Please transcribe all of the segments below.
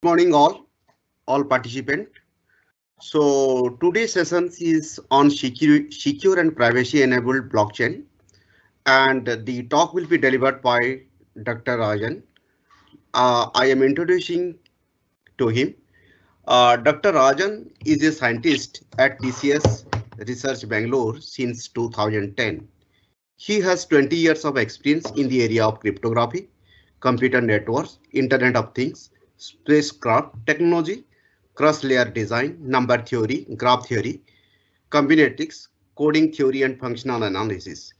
morning all participants. So today's session is on secure and privacy enabled blockchain, and the talk will be delivered by Dr. Rajan. I am introducing to him. Dr. Rajan is a scientist at TCS Research Bangalore since 2010. He has 20 years of experience in the area of cryptography, computer networks, Internet of Things, spacecraft technology, cross-layer design, number theory, graph theory, combinatics, coding theory and functional analysis.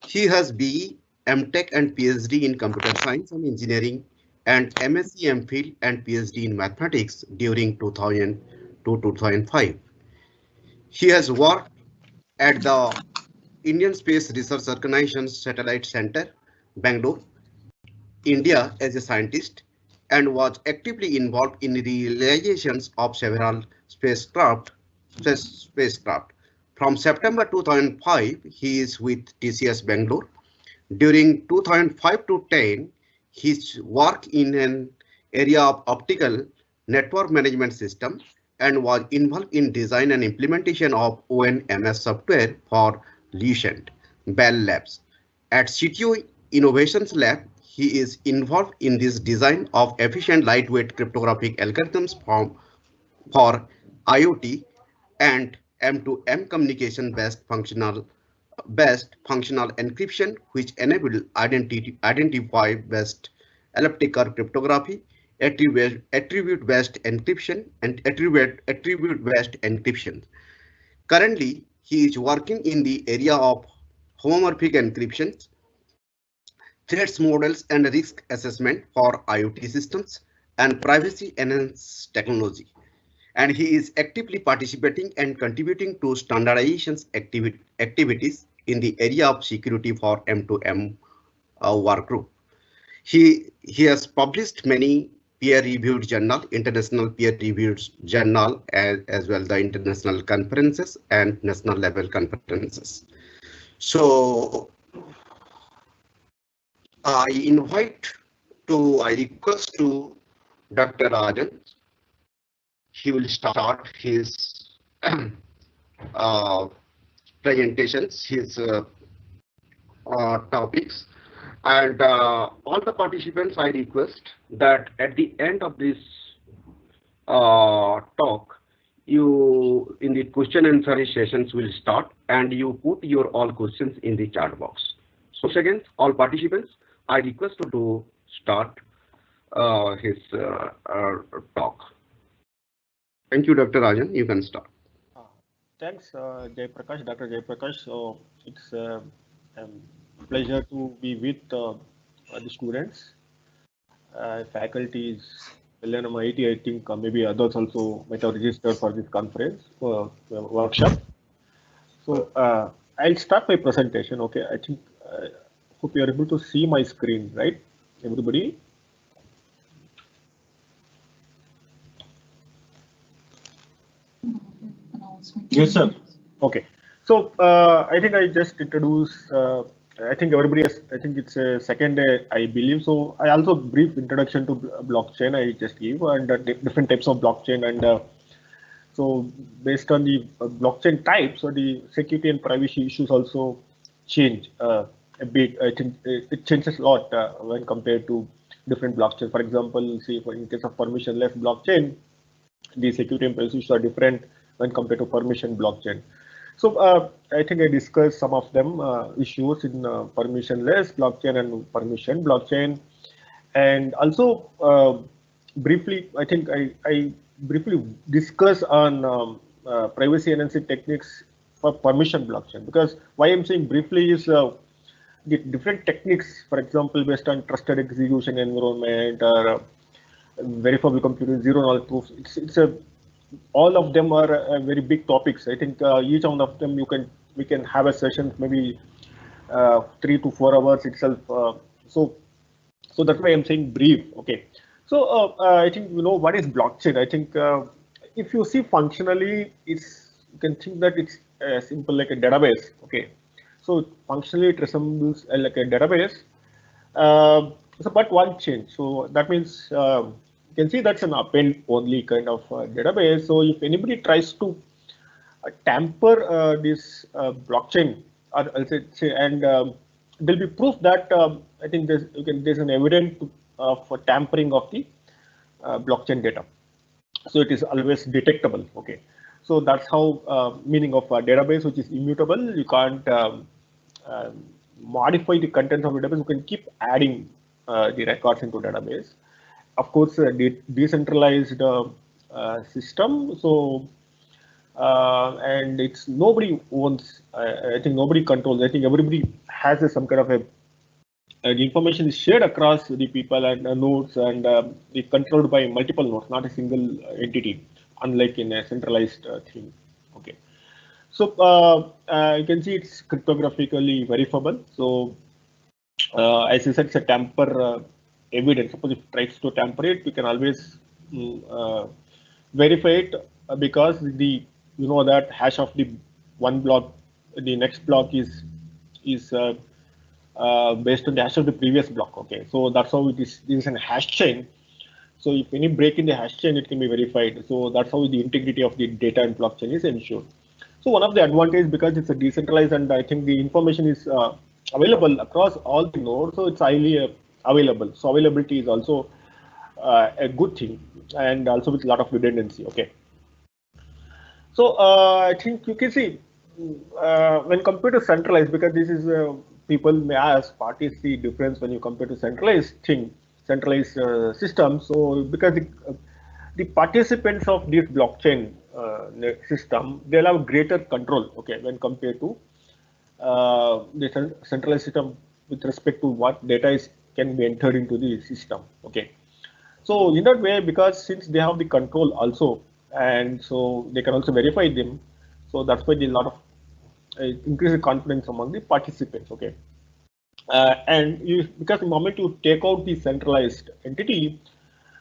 He has BE, MTech and PhD in computer science and engineering and MSc MPhil and PhD in mathematics during 2000 to 2005. He has worked at the Indian Space Research Organization Satellite Center, Bangalore, India as a scientist and was actively involved in the realizations of several spacecraft. From September 2005, he is with TCS Bangalore. During 2005 to 10, his work in an area of optical network management system and was involved in design and implementation of ONMS software for Lucent Bell Labs. At CTO Innovations Lab, he is involved in this design of efficient lightweight cryptographic algorithms for IoT and M2M communication based functional encryption, which enable identify based elliptical cryptography, attribute based encryption, and attribute based encryption. Currently, he is working in the area of homomorphic encryption, threats models and risk assessment for IoT systems, and privacy enhanced technology. And he is actively participating and contributing to standardizations activities in the area of security for M2M work group. He has published many peer-reviewed journal, international peer-reviewed journal, as well the international conferences and national level conferences. So I request to Dr. Rajan. He will start his presentations, his topics, and all the participants I request that at the end of this talk, you in the question and answer sessions will start and you put your all questions in the chat box. So again, all participants, I request to start his talk. Thank you, Dr. Rajan. You can start. Thanks, Jaiprakash, Dr. Jaiprakash. So it's a pleasure to be with the students, faculties, LNMIT. I think maybe others also might have registered for this conference workshop. So I'll start my presentation. Okay, I think hope you are able to see my screen, right, everybody? Yes, sir. Okay. So I think I just introduce. I think everybody has. I think it's a second day, I believe. So I also brief introduction to blockchain I just gave and different types of blockchain and so based on the blockchain types, so the security and privacy issues also change a bit. I think it changes a lot when compared to different blockchains. For example, say in case of permissionless blockchain, the security and privacy issues are different when compared to permission blockchain. So I think I discussed some of them issues in permissionless blockchain and permission blockchain, and also briefly, I think I briefly discuss on privacy enhancing techniques for permission blockchain, because why I'm saying briefly is the different techniques, for example, based on trusted execution environment or verifiable computing, zero knowledge proofs. It's a all of them are very big topics. I think each one of them we can have a session maybe 3 to 4 hours itself. So that's why I'm saying brief. Okay. So I think you know what is blockchain. I think if you see functionally, you can think that it's simple like a database. Okay. So functionally it resembles like a database. So but one change. So that means you can see that's an append only kind of database. So if anybody tries to tamper this blockchain, or I'll say and there'll be proof that I think there's an evidence for tampering of the blockchain data. So it is always detectable. Okay, so that's how meaning of a database which is immutable. You can't modify the contents of the database. You can keep adding the records into database. Of course, decentralized system. So and it's nobody owns. I think nobody controls. I think everybody has some kind of a the information is shared across the people and nodes, and it's controlled by multiple nodes, not a single entity, unlike in a centralized thing. Okay, so you can see it's cryptographically verifiable. So as I said, it's a tamper evidence. Suppose if it tries to tamper it, we can always verify it because the that hash of the one block, the next block is based on the hash of the previous block. Okay, so that's how it is. This is an hash chain. So if any break in the hash chain, it can be verified. So that's how the integrity of the data in blockchain is ensured. So one of the advantages, because it's a decentralized and I think the information is available across all the nodes, so it's highly available. So availability is also a good thing, and also with a lot of redundancy. Okay. So I think you can see when compared to centralized, because this is people may ask what is the difference when you compare to centralized system. So because the participants of this blockchain system, they'll have greater control, okay, when compared to the centralized system with respect to what data can be entered into the system. Okay, so in that way, because since they have the control also, and so they can also verify them, so that's why there's a lot of increase the confidence among the participants. Okay, and because the moment you take out the centralized entity,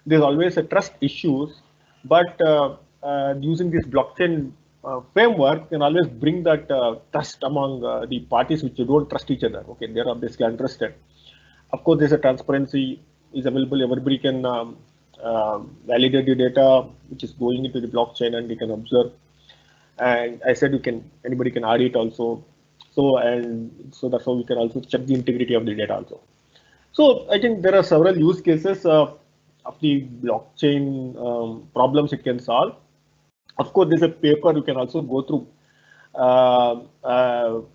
there's always a trust issues, but using this blockchain framework can always bring that trust among the parties which don't trust each other. Okay, they are basically untrusted. Of course, there's a transparency is available. Everybody can validate the data which is going into the blockchain, and they can observe. And I said anybody can audit also. So that's how we can also check the integrity of the data also. So I think there are several use cases of the blockchain problems it can solve. Of course, there's a paper you can also go through.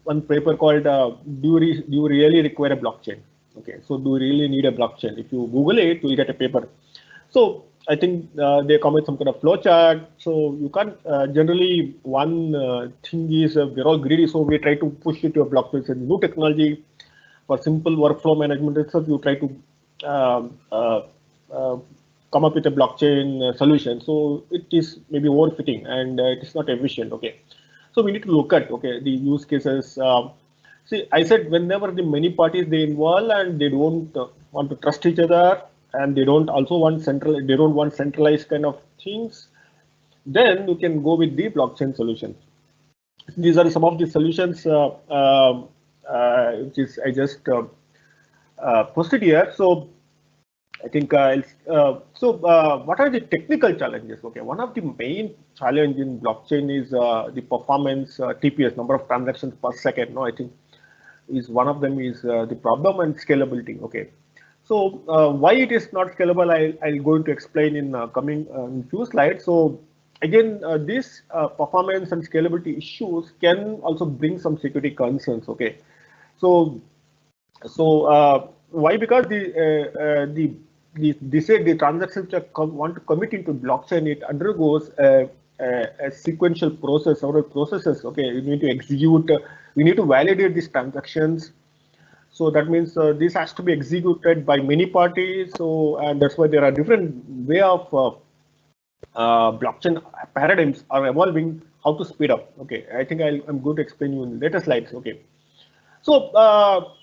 One paper called do you really require a blockchain? Okay, so do you really need a blockchain? If you Google it, you'll get a paper. So I think they come with some kind of flowchart. So you can't generally one thing is we're all greedy, so we try to push it to a blockchain. It's a new technology for simple workflow management itself. You try to come up with a blockchain solution. So it is maybe overfitting and it is not efficient. Okay, so we need to look at the use cases. See, I said whenever the many parties they involve and they don't want to trust each other, and they don't also want centralized kind of things, then you can go with the blockchain solution. These are some of the solutions which is I just posted here. So I think what are the technical challenges? Okay, one of the main challenge in blockchain is the performance, TPS, number of transactions per second. No, I think is one of them is the problem, and scalability. Okay, so why it is not scalable, I'll going to explain in coming in few slides. So again, these performance and scalability issues can also bring some security concerns. Okay, so why? Because they say the transactions that want to commit into blockchain, it undergoes a sequential process, several processes. Okay, you need to execute, we need to validate these transactions. So that means this has to be executed by many parties. So, and that's why there are different way of blockchain paradigms are evolving. How to speed up? Okay, I think I'm going to explain you in later slides. Okay, so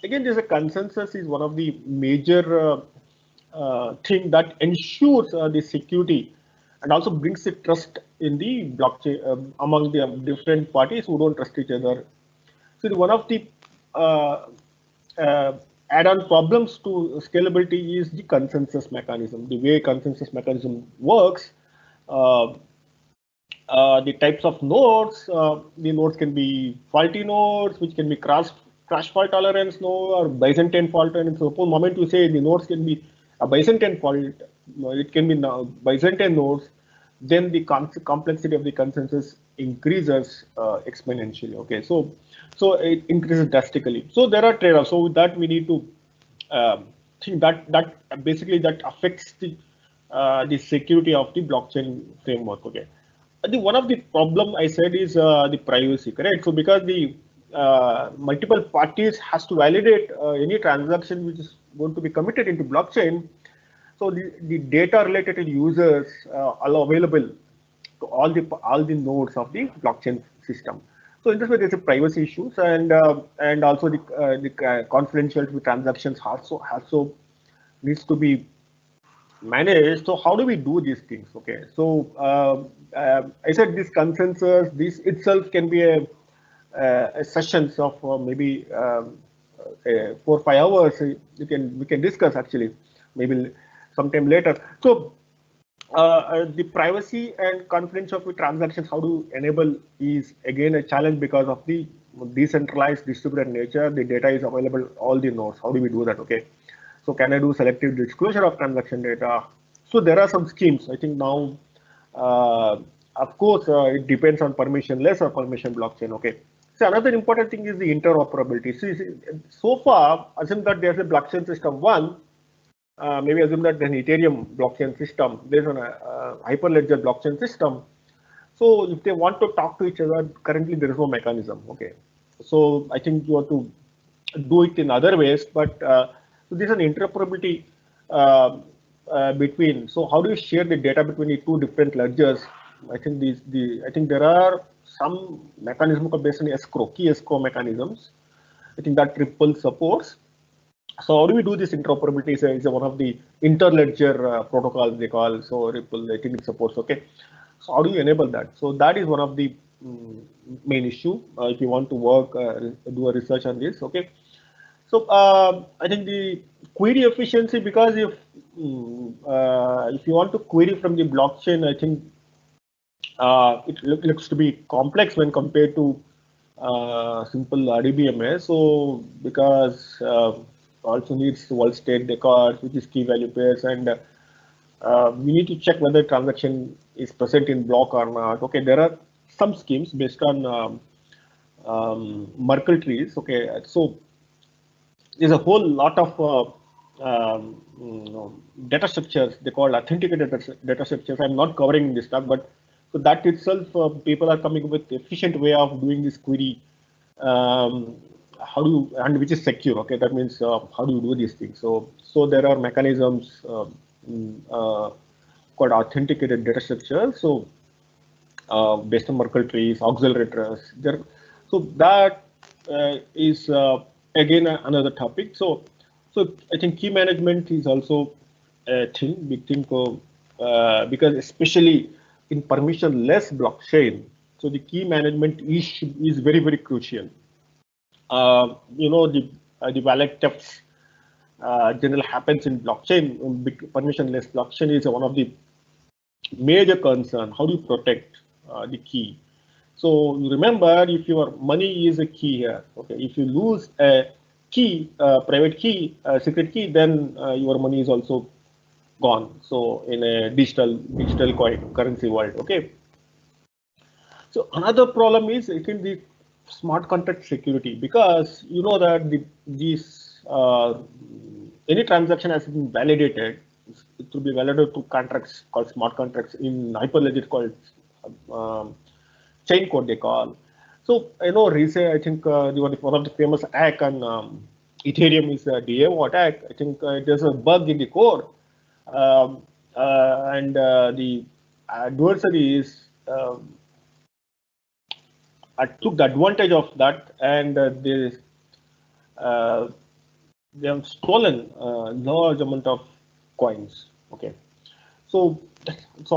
again, there's a consensus is one of the major thing that ensures the security and also brings the trust in the blockchain among the different parties who don't trust each other. So one of the add-on problems to scalability is the consensus mechanism. The way consensus mechanism works, uh, the types of nodes, the nodes can be faulty nodes, which can be crash fault tolerance node or Byzantine fault tolerance. So, the moment you say the nodes can be a Byzantine fault, it can be Byzantine nodes, then the complexity of the consensus increases exponentially. Okay, so it increases drastically. So there are trade-offs. So with that, we need to think that basically that affects the security of the blockchain framework. Okay. One of the problem I said is the privacy, correct? So because the multiple parties has to validate any transaction which is going to be committed into blockchain. So the data related to users are available to all the nodes of the blockchain system. So in this way, there's a privacy issues and also the confidentiality of transactions also needs to be managed. So how do we do these things? Okay, so I said this consensus, this itself can be a sessions of maybe 4 or 5 hours. We can discuss actually maybe sometime later. So the privacy and confidentiality of transactions, how to enable is again a challenge because of the decentralized distributed nature. The data is available all the nodes. How do we do that? Okay. So can I do selective disclosure of transaction data? So there are some schemes. I think now, of course, it depends on permissionless or permission blockchain. Okay. So another important thing is the interoperability. So far, assume that there's a blockchain system one. Maybe assume that there's an Ethereum blockchain system. There's a Hyperledger blockchain system. So if they want to talk to each other, currently there is no mechanism. Okay. So I think you have to do it in other ways, but so there's an interoperability between. So how do you share the data between the two different ledgers? I think I think there are some mechanisms based on escrow, key escrow mechanisms. I think that Ripple supports. So how do we do this interoperability? Is one of the interledger protocols they call. So Ripple, I think it supports. Okay. So how do you enable that? So that is one of the main issue if you want to work, do a research on this. Okay. So I think the query efficiency, because if you want to query from the blockchain, I think it looks to be complex when compared to simple RDBMS. So because also needs world state records, which is key value pairs, and we need to check whether transaction is present in block or not. Okay, there are some schemes based on Merkle trees. Okay, so there's a whole lot of data structures. They call authenticated data structures. I'm not covering this stuff, but so that itself, people are coming up with efficient way of doing this query. How do you, and which is secure? Okay, that means how do you do these things? So there are mechanisms called authenticated data structures. So based on Merkle trees, auxiliary trees. So that is again another topic. So I think key management is also a thing, big thing, because especially in permissionless blockchain, so the key management is very, very crucial. You know, the wallet thefts generally happens in blockchain. Permissionless blockchain is one of the major concern. How do you protect the key? So remember, if your money is a key here, okay, if you lose a key, private key, secret key, then your money is also gone. So in a digital coin currency world, okay. So another problem is I think the smart contract security, because you know that any transaction has been validated. It will be validated to contracts called smart contracts. In Hyperledger called chain code they call. So you know, recently I think one of the famous attack on Ethereum is the DAO attack. I think there's a bug in the code, and the adversaries took the advantage of that, and they have stolen a large amount of coins. Okay, so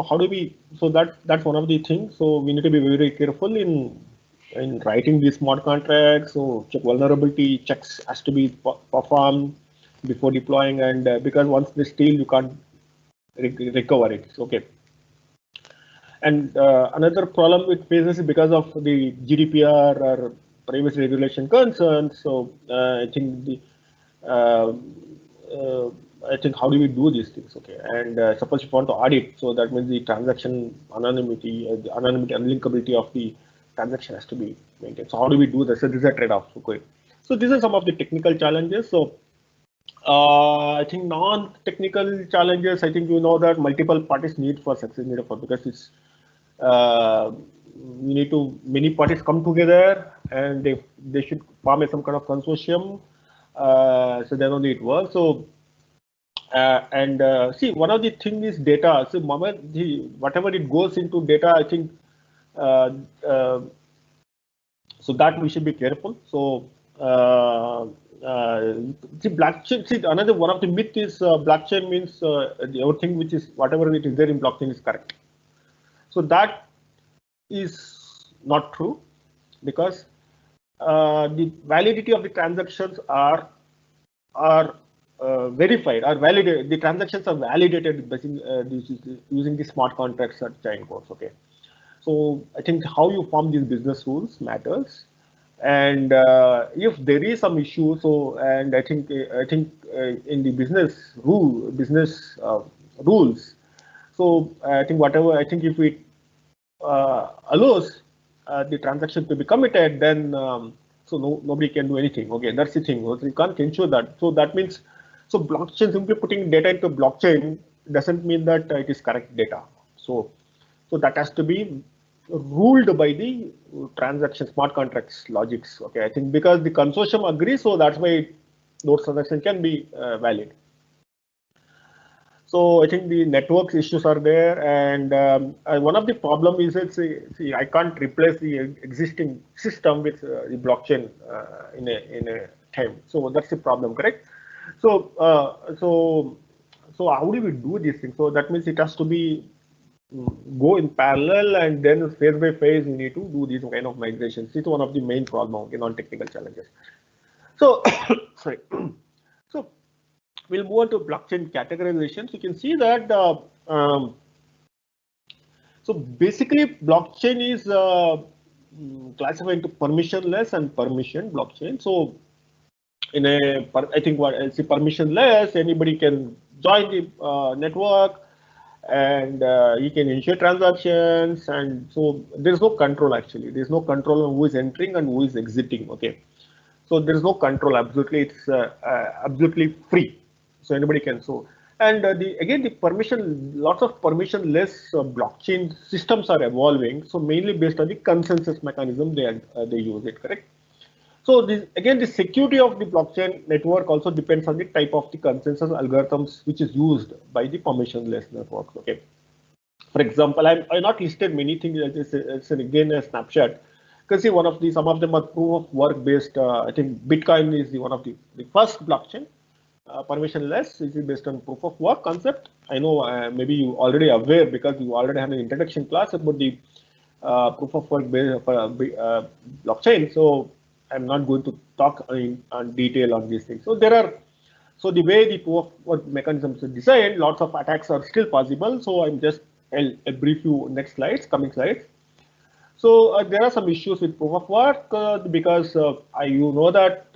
how do we? So that's one of the things. So we need to be very careful in writing these smart contracts. So check vulnerability checks has to be performed. before deploying, and because once they steal, you can't recover it. Okay. And another problem it faces is because of the GDPR or privacy regulation concerns. So I think the I think how do we do these things? Okay, and suppose you want to audit, so that means the transaction anonymity, unlinkability of the transaction has to be maintained. So how do we do this? So this is a trade-off. Okay, so these are some of the technical challenges. So I think non-technical challenges. I think you know that multiple parties need for success need for because it's we need to many parties come together and they should form some kind of consortium. So then only it works. So see, one of the things is data. So whatever it goes into data, I think so that we should be careful. So see, blockchain. See, another one of the myth is blockchain means everything which is whatever it is there in blockchain is correct. So that is not true because the validity of the transactions are verified, are validated. The transactions are validated using the smart contracts or chain codes. Okay, so I think how you form these business rules matters, and if there is some issue, so and I think in the business rules. So I think whatever I think if it allows the transaction to be committed, then so nobody can do anything. Okay, that's the thing. You can't ensure that. So that means so blockchain simply putting data into blockchain doesn't mean that it is correct data. So that has to be ruled by the transaction smart contracts logics. Okay, I think because the consortium agrees, so that's why those transactions can be valid. So I think the networks issues are there, and one of the problem is that see I can't replace the existing system with the blockchain in a time. So that's the problem, correct? So so how do we do these things? So that means it has to be go in parallel, and then phase by phase we need to do these kind of migrations. It's one of the main problem in non-technical challenges. So sorry. So we'll move on to blockchain categorization. So you can see that so basically blockchain is classified into permissionless and permission blockchain. So in a I think what I say permissionless, anybody can join the network and you can initiate transactions, and so there's no control actually. There's no control on who is entering and who is exiting. Okay, so there's no control. Absolutely, it's absolutely free. So anybody can. So and again the permission, lots of permissionless blockchain systems are evolving. So mainly based on the consensus mechanism they use it. Correct. So this, again, the security of the blockchain network also depends on the type of the consensus algorithms which is used by the permissionless networks. Okay. For example, I not listed many things. It's again a snapshot. Because see, some of them are proof of work based. I think Bitcoin is one of the first blockchain permissionless. This is based on proof of work concept. I know maybe you already aware because you already had an introduction class about the proof of work based blockchain. So I'm not going to talk on detail on these things. So so the way the proof of work mechanisms are designed, lots of attacks are still possible. So I'll brief you next slides, coming slides. So there are some issues with proof of work because you know that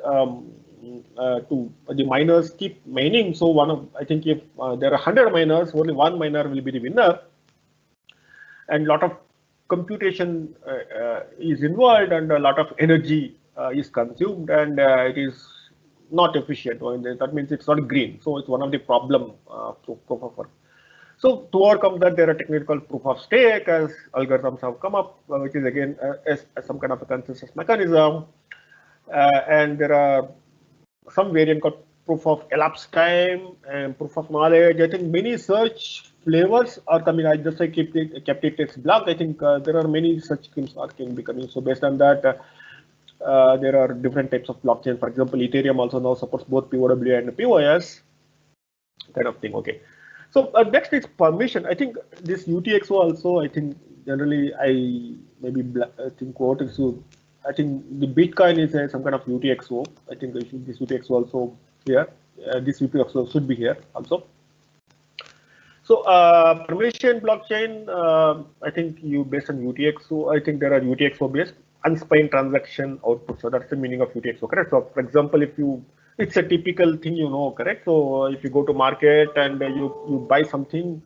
the miners keep mining. So I think if there are 100 miners, only one miner will be the winner, and a lot of computation is involved, and a lot of energy is consumed, and it is not efficient. That means it's not green. So it's one of the problem proof of work. So to overcome that, there are technical proof of stake as algorithms have come up, which is again as some kind of a consensus mechanism, and there are some variant called proof of elapsed time and proof of knowledge. I think many search flavors are coming. I just kept it text block. I think there are many such schemes are be coming. So based on that, there are different types of blockchain. For example, Ethereum also now supports both POW and POS kind of thing. Okay. So next is permission. I think this UTXO also. I think generally I think what is I think the Bitcoin is some kind of UTXO. I think this UTXO also here. this VP also should be here also. So permission blockchain, I think you based on UTXO. I think there are UTXO based unspent transaction output. So that's the meaning of UTXO, correct? So for example, if you, it's a typical thing, you know, correct? So if you go to market and you buy something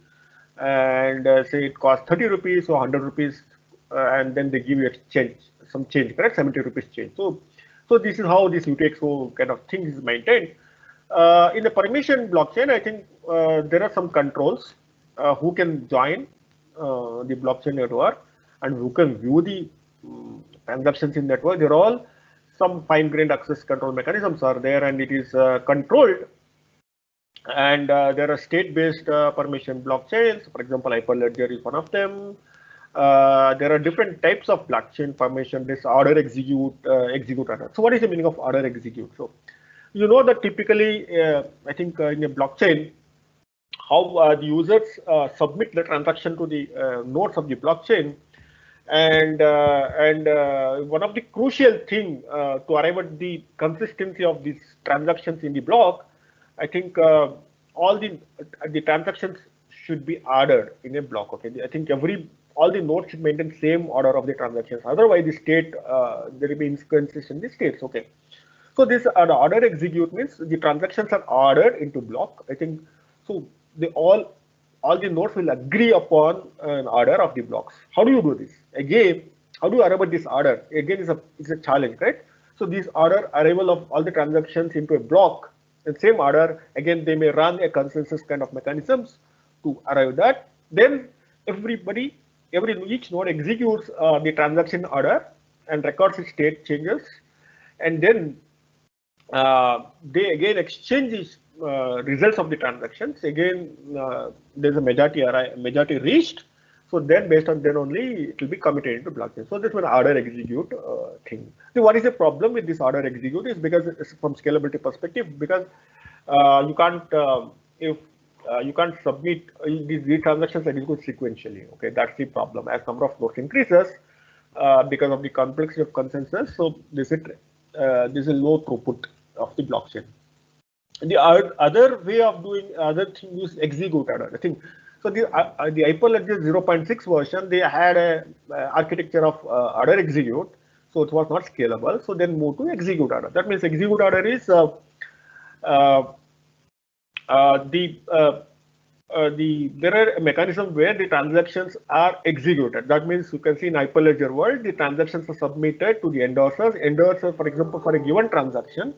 and say it costs 30 rupees or 100 rupees, and then they give you exchange, some change, correct? 70 rupees change. So this is how this UTXO kind of thing is maintained. In the permission blockchain, I think there are some controls who can join the blockchain network and who can view the transactions in network. They're all some fine-grained access control mechanisms are there, and it is controlled. And there are state-based permission blockchains. For example, Hyperledger is one of them. There are different types of blockchain permission. This order execute, execute order. So what is the meaning of order execute? So you know that typically, I think in a blockchain, how the users submit the transaction to the nodes of the blockchain, and one of the crucial thing to arrive at the consistency of these transactions in the block, I think all the transactions should be ordered in a block. Okay, I think all the nodes should maintain same order of the transactions. Otherwise, the state there will be inconsistent in the states. Okay. So this order execute means the transactions are ordered into block. I think so. All the nodes will agree upon an order of the blocks. How do you do this? Again, how do you arrive at this order? Again, it's a challenge, right? So this order arrival of all the transactions into a block in same order. Again, they may run a consensus kind of mechanisms to arrive that. Then each node executes the transaction order and records its state changes, and then they again exchange these results of the transactions. Again, there's a majority reached. So then, based on then only, it will be committed into blockchain. So this one order execute thing. So what is the problem with this order execute is because it's from scalability perspective, because you can't you can't submit these transactions execute sequentially. Okay, that's the problem. As number of nodes increases because of the complexity of consensus, so this is a low throughput of the blockchain. The other way of doing other thing is execute order. I think so. The Hyperledger 0.6 version, they had a architecture of order execute, so it was not scalable. So then move to execute order. That means execute order is there are a mechanism where the transactions are executed. That means you can see in Hyperledger world, the transactions are submitted to the endorsers. Endorsers, for example, for a given transaction.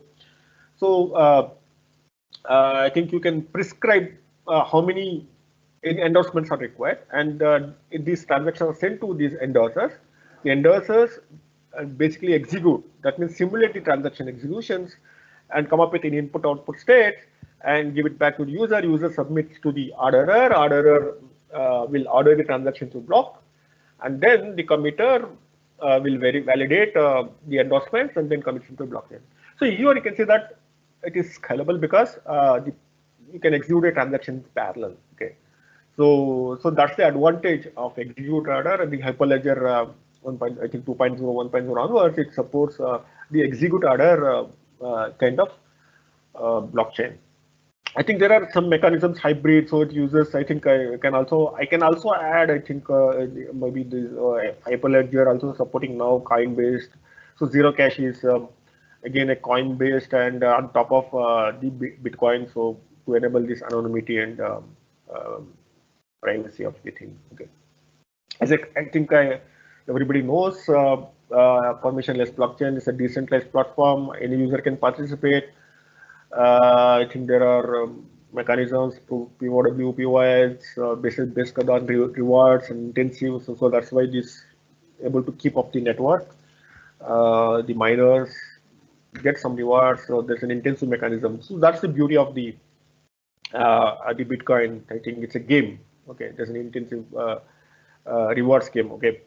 So I think you can prescribe how many endorsements are required, and these transactions are sent to these endorsers. The endorsers basically execute. That means simulate the transaction executions and come up with an input-output state and give it back to the user. User submits to the orderer. Orderer will order the transaction to block, and then the committer will validate the endorsements and then commit into blockchain. So here you can see that it is scalable because you can execute a transaction in parallel. Okay, so that's the advantage of execute order. And the Hyperledger 2.0, 1.0 onwards, it supports the execute order kind of blockchain. I think there are some mechanisms hybrid, so it uses. I think I can also add. I think maybe the Hyperledger also supporting now coin based. So zero cash is again a coin based and on top of the Bitcoin. So to enable this anonymity and privacy of the thing. Okay, as I think everybody knows, permissionless blockchain is a decentralized platform. Any user can participate. I think there are mechanisms to POW, POIs, based on rewards and intensive. So that's why this able to keep up the network. The miners get some rewards. So there's an intensive mechanism. So that's the beauty of the Bitcoin. I think it's a game. Okay, there's an intensive rewards game. Okay.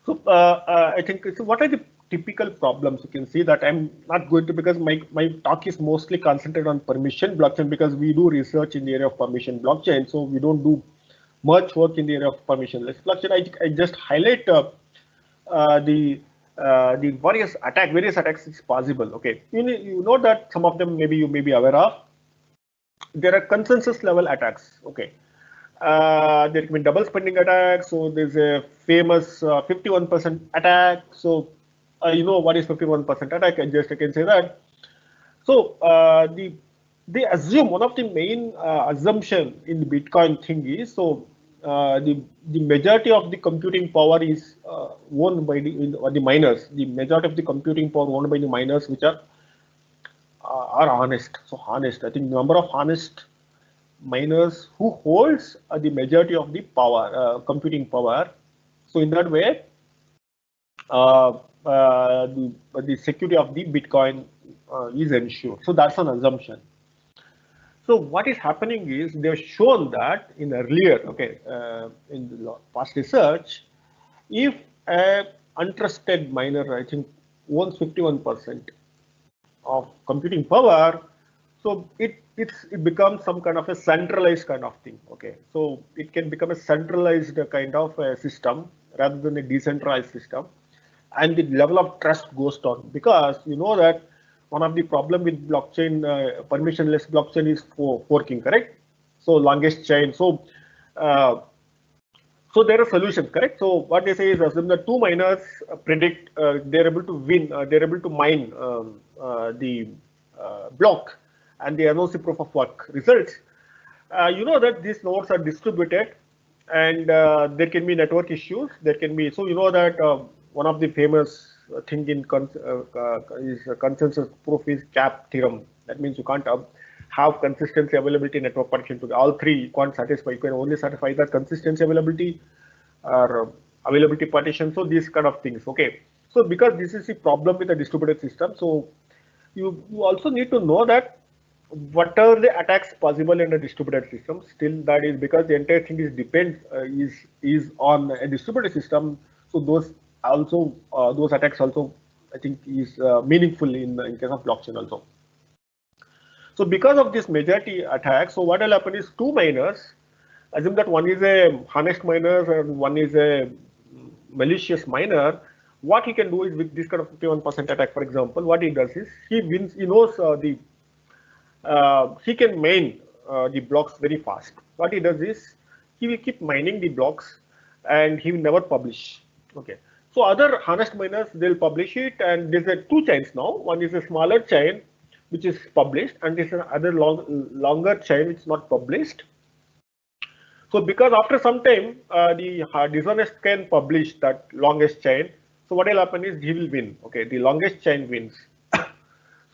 So I think so. What are the typical problems? You can see that I'm not going to, because my talk is mostly concentrated on permission blockchain, because we do research in the area of permission blockchain. So we don't do much work in the area of permissionless blockchain. I just highlight the the various attacks is possible. Okay, you know that some of them maybe you may be aware of. There are consensus level attacks. Okay, there can be double spending attacks. So there's a famous 51% attack. So you know what is 51% attack? I can say that. So they assume one of the main assumption in the Bitcoin thing is so the majority of the computing power is owned by the miners. The majority of the computing power owned by the miners, which are honest. So honest. I think the number of honest miners who holds the majority of the power, computing power. So in that way, the security of the Bitcoin is ensured. So that's an assumption. So what is happening is they've shown that in earlier, okay, in the past research, if a untrusted miner, I think, owns 51% of computing power, so it becomes some kind of a centralized kind of thing. Okay, so it can become a centralized kind of a system rather than a decentralized system, and the level of trust goes down because you know that one of the problem with blockchain, permissionless blockchain is forking, correct? So longest chain. So so there are solutions, correct? So what they say is assume that two miners predict they're able to win, they're able to mine the block, and they announce the proof of work results. You know that these nodes are distributed, and there can be network issues. There can be, so you know that one of the famous thing in consensus proof is CAP theorem. That means you can't have consistency, availability, network partition to all three. You can't satisfy. You can only satisfy the consistency, availability, or availability partition. So these kind of things. Okay. So because this is the problem with the distributed system, so you also need to know that what are the attacks possible in a distributed system. Still, that is because the entire thing is on a distributed system. So those also those attacks also I think is meaningful in case of blockchain also. So because of this majority attack, so what will happen is two miners, assume that one is a honest miner and one is a malicious miner. What he can do is with this kind of 51% attack, for example, what he does is he wins. He knows he can mine the blocks very fast. What he does is he will keep mining the blocks and he will never publish. Okay. So other honest miners, they'll publish it, and there's two chains now. One is a smaller chain which is published, and there's another longer chain which is not published. So because after some time the dishonest can publish that longest chain, so what will happen is he will win. Okay, the longest chain wins.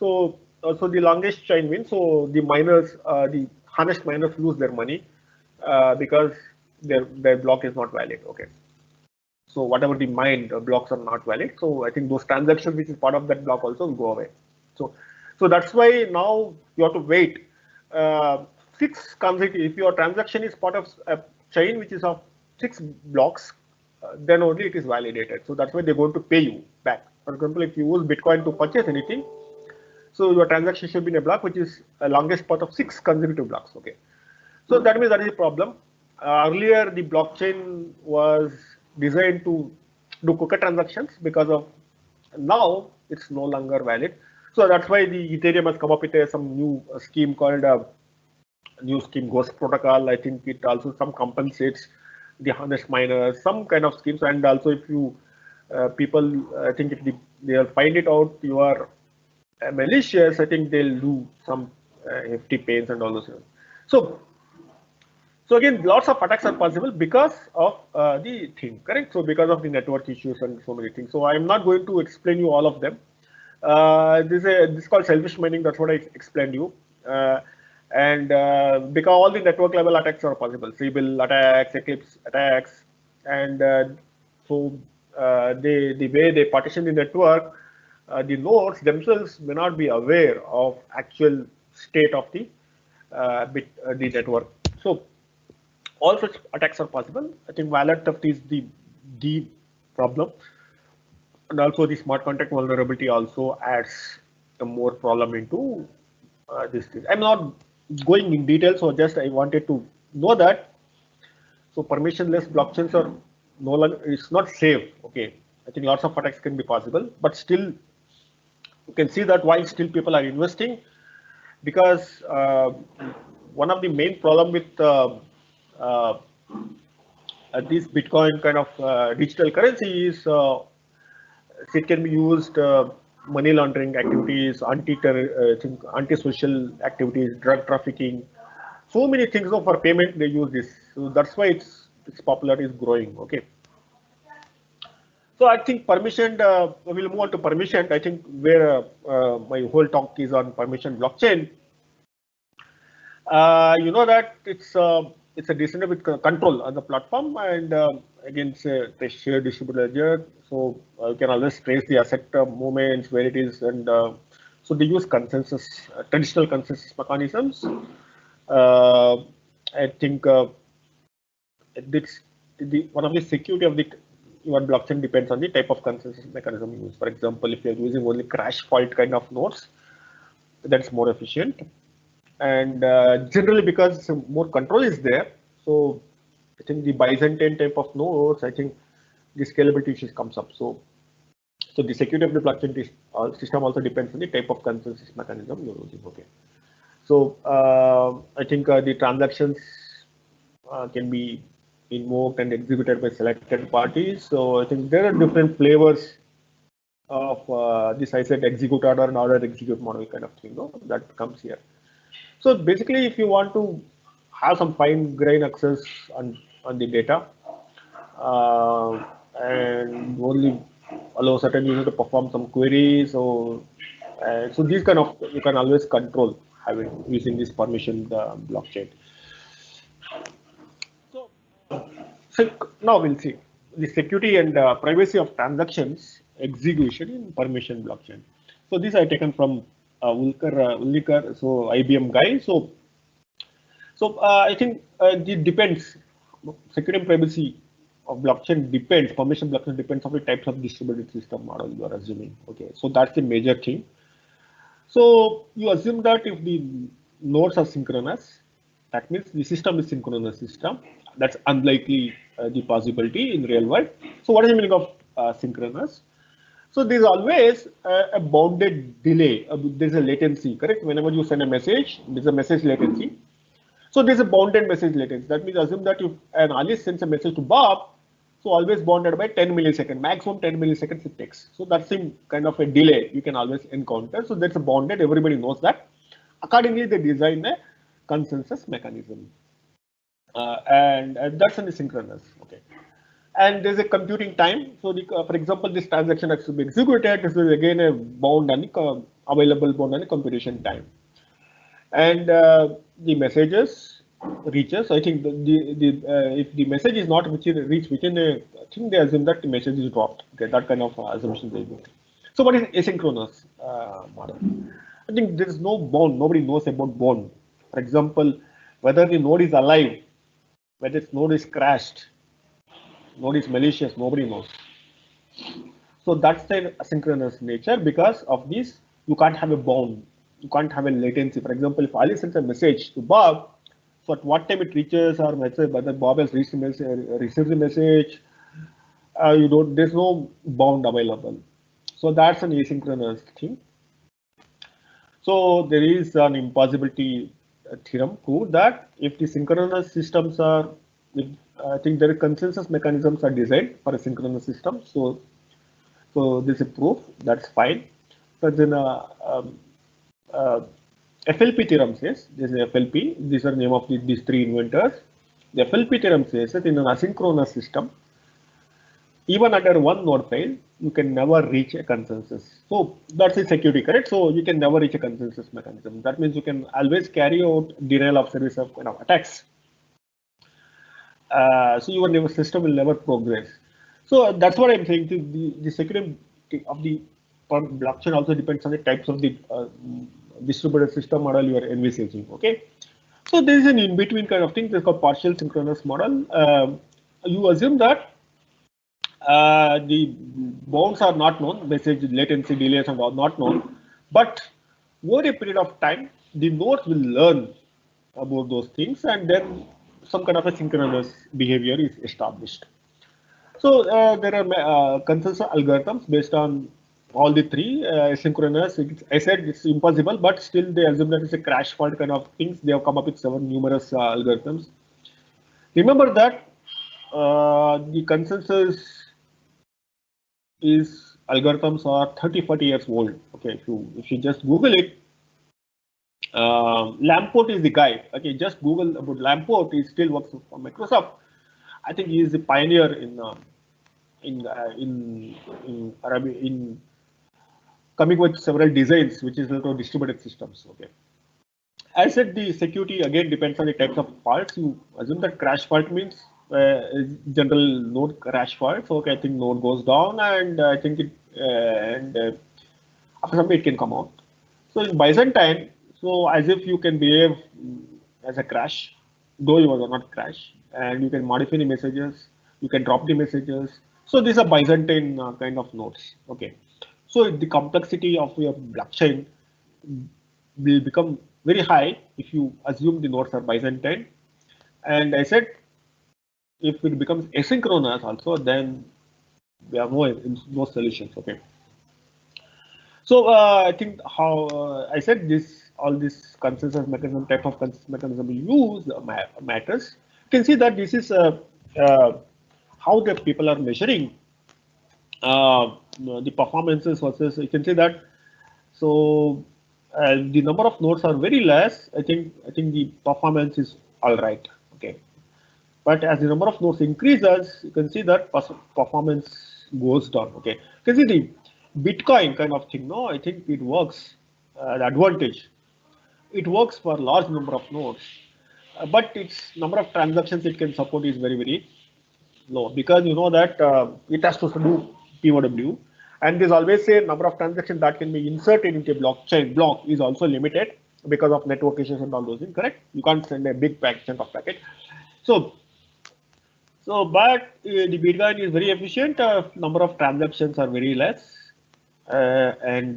So the longest chain wins. So the miners, the honest miners lose their money because their block is not valid. Okay. So whatever the mined blocks are not valid. So I think those transactions which is part of that block also will go away. So that's why now you have to wait 6 consecutive. If your transaction is part of a chain which is of 6 blocks, then only it is validated. So that's why they're going to pay you back. For example, if you use Bitcoin to purchase anything, so your transaction should be in a block which is a longest part of 6 consecutive blocks. Okay. So that means that is a problem. Earlier, the blockchain was designed to do quicker transactions. Because of now it's no longer valid. So that's why the Ethereum has come up with some new scheme called new scheme Ghost Protocol. I think it also some compensates the honest miners, some kind of schemes. And also if you people, I think if they'll find it out you are malicious, I think they'll do some hefty pains and all those things. So again, lots of attacks are possible because of the thing, correct? So because of the network issues and so many things. So I'm not going to explain you all of them. This is called selfish mining. That's what I explained you. And because all the network level attacks are possible, Sybil attacks, Eclipse attacks, and so the way they partition the network, the nodes themselves may not be aware of actual state of the network. So all such attacks are possible. I think wallet theft is the problem, and also the smart contract vulnerability also adds a more problem into this thing. I'm not going in detail, so just I wanted to know that. So permissionless blockchains are no longer, it's not safe. Okay, I think lots of attacks can be possible, but still you can see that why still people are investing, because one of the main problem with uh, this Bitcoin kind of digital currency is it can be used money laundering activities, anti-social activities, drug trafficking, so many things. So for payment they use this. So that's why its popularity is growing. Okay. So I think permissioned. We'll move on to permissioned. I think where my whole talk is on permissioned blockchain. You know that it's a decentralized with control on the platform, and against the shared distributed ledger. So you can always trace the asset movements, where it is, and so they use consensus, traditional consensus mechanisms. I think it's one of the security of the your blockchain depends on the type of consensus mechanism you use. For example, if you're using only crash fault kind of nodes, that's more efficient. And generally, because more control is there, so I think the Byzantine type of nodes, I think the scalability issues comes up. So the security of the blockchain system also depends on the type of consensus mechanism you're using. Okay. So I think the transactions can be invoked and executed by selected parties. So I think there are different flavors of this. I said execute order and order execute model kind of thing. No, that comes here. So basically, if you want to have some fine grain access on the data and only allow certain user to perform some queries, so these kind of you can always control having using this permission blockchain. So now we'll see the security and privacy of transactions execution in permission blockchain. So these are taken from Ulrike, so IBM guy. So I think it depends. Security and privacy of blockchain depends. Permission blockchain depends on the types of distributed system model you are assuming. Okay, so that's the major thing. So you assume that if the nodes are synchronous, that means the system is synchronous system. That's unlikely the possibility in real world. So what is the meaning of synchronous? So there's always a bounded delay. There's a latency, correct? Whenever you send a message, there's a message latency. So there's a bounded message latency. That means assume that if an Alice sends a message to Bob, so always bounded by 10 milliseconds, maximum 10 milliseconds it takes. So that's the kind of a delay you can always encounter. So that's a bounded, everybody knows that. Accordingly, they design a consensus mechanism. And that's an asynchronous. Okay. And there's a computing time. So, for example, this transaction has to be executed. This is again a bound and available bound and computation time. And the messages reaches. I think if the message is not reached within a, I think they assume that the message is dropped. Okay, that kind of assumption they make. So, what is asynchronous model? I think there is no bound. Nobody knows about bound. For example, whether the node is alive, whether its node is crashed, node is malicious, nobody knows. So that's the asynchronous nature. Because of this, you can't have a bound, you can't have a latency. For example, if Ali sends a message to Bob, so at what time it reaches, or let's say whether Bob has received the message, there's no bound available. So that's an asynchronous thing. So there is an impossibility theorem proved that if the synchronous systems are, I think there are consensus mechanisms are designed for a synchronous system. So this is a proof, that's fine. But then FLP theorem says, this is FLP, these are the name of these three inventors. The FLP theorem says that in an asynchronous system, even under one node file, you can never reach a consensus. So that's a security, correct? So you can never reach a consensus mechanism. That means you can always carry out denial of service of kind of attacks. So your system will never progress. So that's what I'm saying. The security of the blockchain also depends on the types of the distributed system model you are envisaging. Okay. So there is an in-between kind of thing. That's called partial synchronous model. You assume that the bounds are not known, message latency, delays are not known, but over a period of time, the nodes will learn about those things, and then some kind of a synchronous behavior is established. So there are consensus algorithms based on all the three asynchronous. I said it's impossible, but still they assume that it's a crash fault kind of things. They have come up with seven numerous algorithms. Remember that the consensus is algorithms are 30-40 years old. Okay, if you just Google it, Lamport is the guy. Okay, just Google about Lamport. He still works for Microsoft. I think he is the pioneer in Arabic in coming with several designs, which is also distributed systems. Okay. I said the security again depends on the types of faults. You assume that crash fault means general node crash fault. So okay, I think node goes down, and I think it after some it can come out. So in Byzantine, so as if you can behave as a crash, though you are not crash, and you can modify the messages, you can drop the messages. So these are Byzantine kind of nodes. Okay. So the complexity of your blockchain will become very high if you assume the nodes are Byzantine. And I said, if it becomes asynchronous also, then we have no solutions. Okay. So I think how I said this, all this consensus mechanism, type of consensus mechanism we use matters. You can see that this is how the people are measuring the performances versus. You can see that. So the number of nodes are very less. I think the performance is all right. Okay, but as the number of nodes increases, you can see that performance goes down. Okay, you can see the Bitcoin kind of thing. No, I think it works. The advantage, it works for large number of nodes, but its number of transactions it can support is very low, because you know that it has to do POW, and there's always a number of transactions that can be inserted into a blockchain block is also limited because of network issues and all those things. Correct? You can't send a big chunk of packet. So but the Bitcoin is very efficient. Number of transactions are very less, and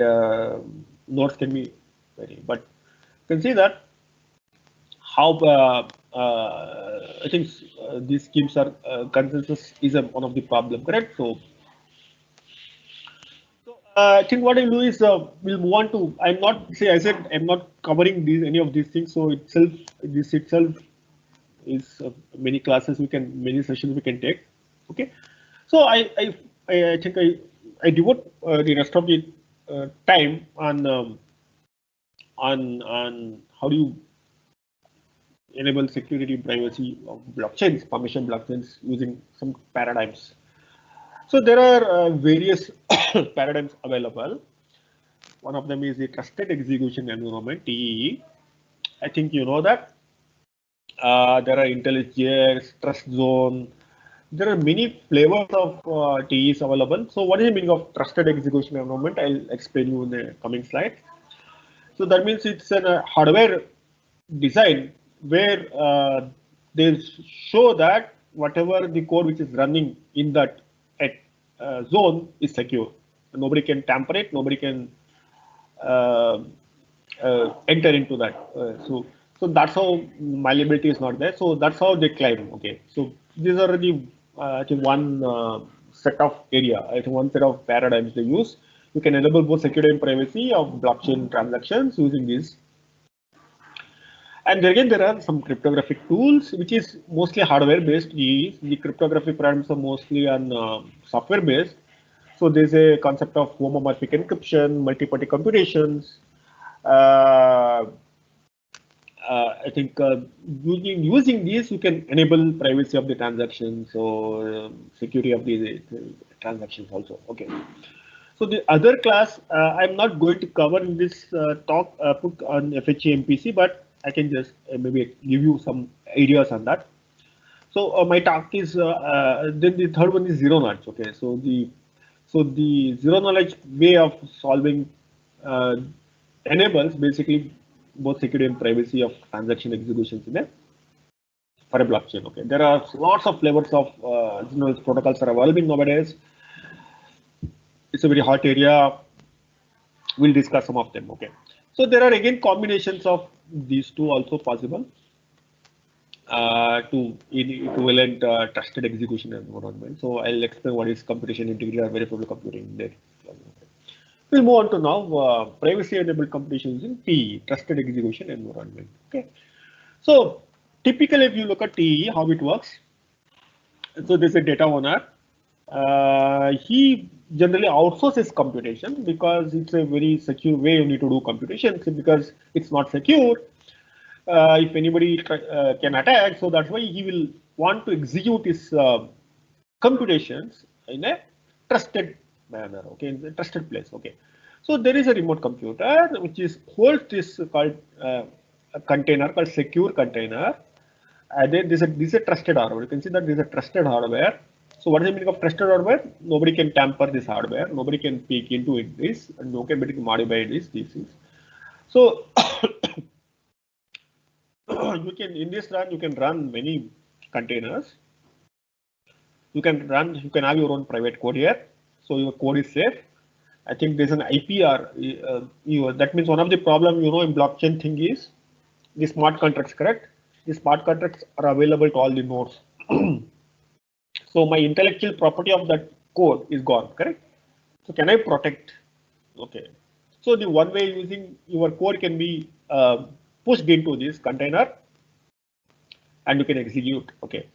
nodes can be very. But you can see that how I think these schemes are consensus is one of the problem. Correct? So I think what I do is we'll move on to. I'm not say I said I'm not covering these any of these things. So this itself is many classes many sessions we can take. Okay, so I think I devote the rest of the time on how do you enable security privacy of blockchains, permission blockchains using some paradigms. So there are various paradigms available. One of them is the trusted execution environment, TEE. I think you know that. There are IntelliJ, Trust Zone. There are many flavors of TEs available. So what is the meaning of trusted execution environment? I'll explain you in the coming slide. So that means it's a hardware design where they show that whatever the code which is running in that zone is secure. Nobody can tamper it. Nobody can enter into that. So that's how malleability is not there. So that's how they claim. Okay. So these are the I think one set of area. I think one set of paradigms they use. You can enable both security and privacy of blockchain transactions using these. And again, there are some cryptographic tools, which is mostly hardware-based. The cryptographic paradigms are mostly on software-based. So there's a concept of homomorphic encryption, multi-party computations. I think using these, you can enable privacy of the transactions, so security of the transactions also. Okay. So the other class, I'm not going to cover in this talk put on FHA MPC, but I can just maybe give you some ideas on that. So my talk is then the third one is zero knowledge. Okay, so the zero knowledge way of solving enables basically both security and privacy of transaction executions in for a blockchain. Okay, there are lots of flavors of zero knowledge protocols are evolving nowadays. It's a very hot area. We'll discuss some of them. Okay, so there are again combinations of these two also possible. to equivalent trusted execution environment. So I'll explain what is computation integrity or verifiable computing there. We'll move on to now privacy enabled computation using TE, trusted execution environment. Okay. So typically, if you look at TE, how it works. So there's a data owner. He generally outsources computation because it's a very secure way you need to do computation. So because it's not secure, if anybody can attack, so that's why he will want to execute his computations in a trusted manner, okay, in a trusted place, okay. So there is a remote computer which is holds this called a container called secure container. Then this is a trusted hardware. You can see that this is a trusted hardware. So what is the meaning of trusted hardware? Nobody can tamper this hardware. Nobody can peek into it. This and nobody can modify these things. So you can in this run you can run many containers. You can have your own private code here. So your code is safe. I think there's an IPR. That means one of the problem in blockchain thing is the smart contracts, correct? The smart contracts are available to all the nodes. So my intellectual property of that code is gone, correct? So can I protect? Okay. So the one way using your code can be pushed into this container and you can execute. Okay.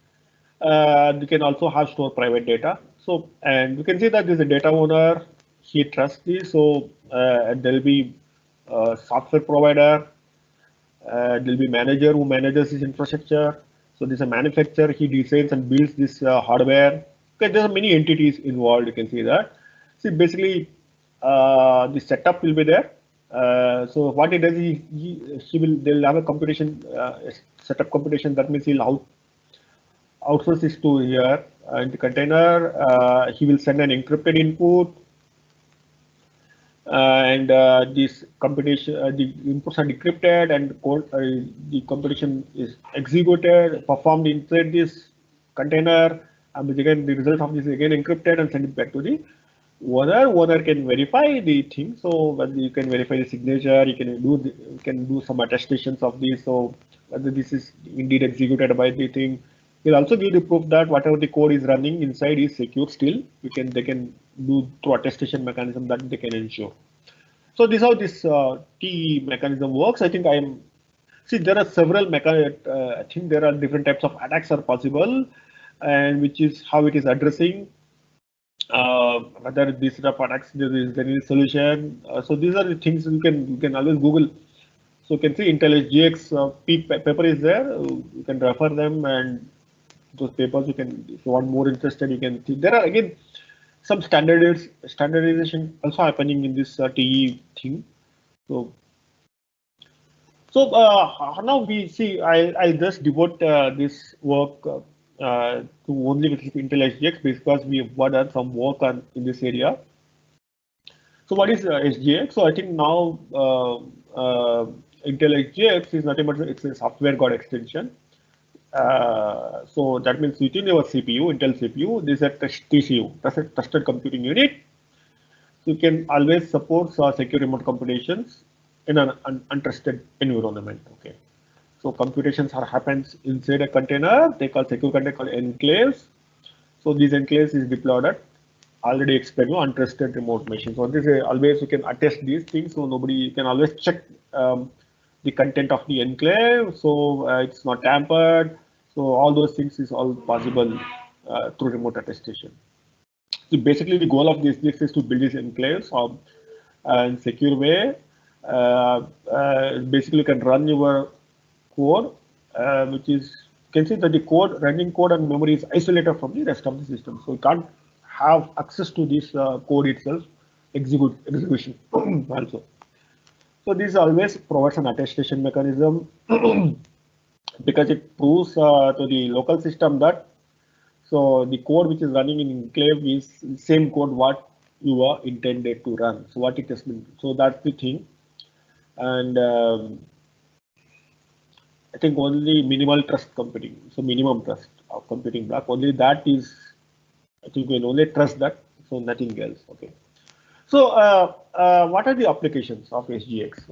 You can also have store private data. So and you can see that there's a data owner. He trusts this. So there will be a software provider. There will be manager who manages this infrastructure. So there's a manufacturer. He designs and builds this hardware. Okay, there are many entities involved. You can see that. See, basically, the setup will be there. So what he does, they'll have a computation setup computation. That means he'll outsource this to here in the container. He will send an encrypted input. And this computation, the inputs are decrypted and code, the computation is executed, performed inside this container, and again the result of this is again encrypted and sent it back to the owner. Owner can verify the thing, so whether you can verify the signature, you can do some attestations of this, so whether this is indeed executed by the thing. We'll also give the proof that whatever the code is running inside is secure still. They can do through attestation mechanism that they can ensure. So this is how this TE mechanism works. I think there are several I think there are different types of attacks are possible, and which is how it is addressing whether these type of attacks there is any solution. So these are the things you can always Google. So you can see Intel SGX paper is there. You can refer them, and those papers you can, if you want more interested, you can see. There are again some standardization also happening in this TE thing. So now we see. I'll just devote this work to only with Intel SGX because we have done some work in this area. So what is SGX? So I think now Intel SGX is nothing but it's a software code extension. So that means within your CPU, Intel CPU, this is a TCU, that's a trusted computing unit. So you can always support secure remote computations in an untrusted environment. Okay. So computations happens inside a container. They call secure container called enclaves. So these enclaves is deployed at already explained untrusted remote machine. So this is always you can attest these things. So you can always check the content of the enclave. So it's not tampered. So all those things is all possible through remote attestation. So basically the goal of this is to build these enclaves in secure way. Basically you can run your code, which is, you can see that the running code and memory is isolated from the rest of the system. So you can't have access to this code itself, execution also. So this always provides an attestation mechanism because it proves to the local system that so the code which is running in enclave is the same code what you are intended to run. So what it has been. So that's the thing. And I think only minimal trust computing. So minimum trust of computing block. Only that is, I think we can only trust that. So nothing else. Okay. So what are the applications of SGX?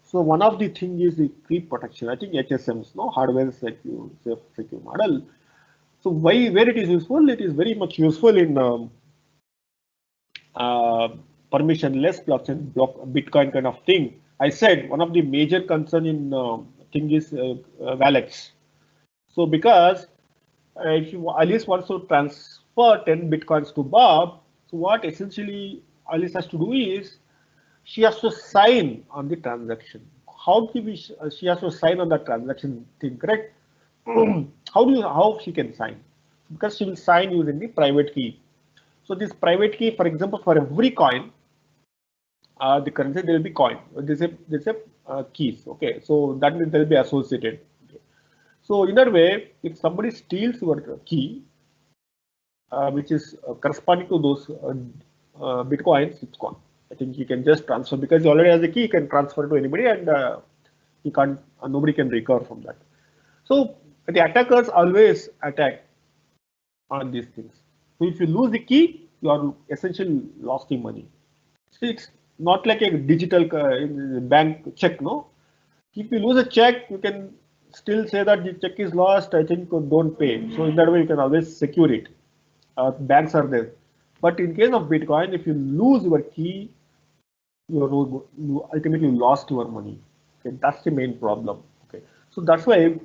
So So one of the thing is the key protection. I think HSMs, no hardware secure model. So where it is useful? It is very much useful in uh, permissionless block Bitcoin kind of thing. I said one of the major concern in thing is wallets. So because if you Alice wants to transfer 10 Bitcoins to Bob, so what essentially Alice has to do is she has to sign on the transaction. How can we, she has to sign on that transaction thing, correct? How she can sign? Because she will sign using the private key. So this private key, for example, for every coin, the currency there will be coin. There's a keys. Okay, so that means there will be associated. Okay. So in that way, if somebody steals your key, which is corresponding to those bitcoins, it's gone. I think you can just transfer because he already has the key. You can transfer to anybody, and he can't. Nobody can recover from that. So the attackers always attack on these things. So if you lose the key, you are essentially lost the money. So it's not like a digital bank check, no. If you lose a check, you can still say that the check is lost. I think don't pay. So in that way, you can always secure it. Banks are there. But in case of Bitcoin, if you lose your key, you ultimately lost your money. Okay, that's the main problem. Okay, so that's why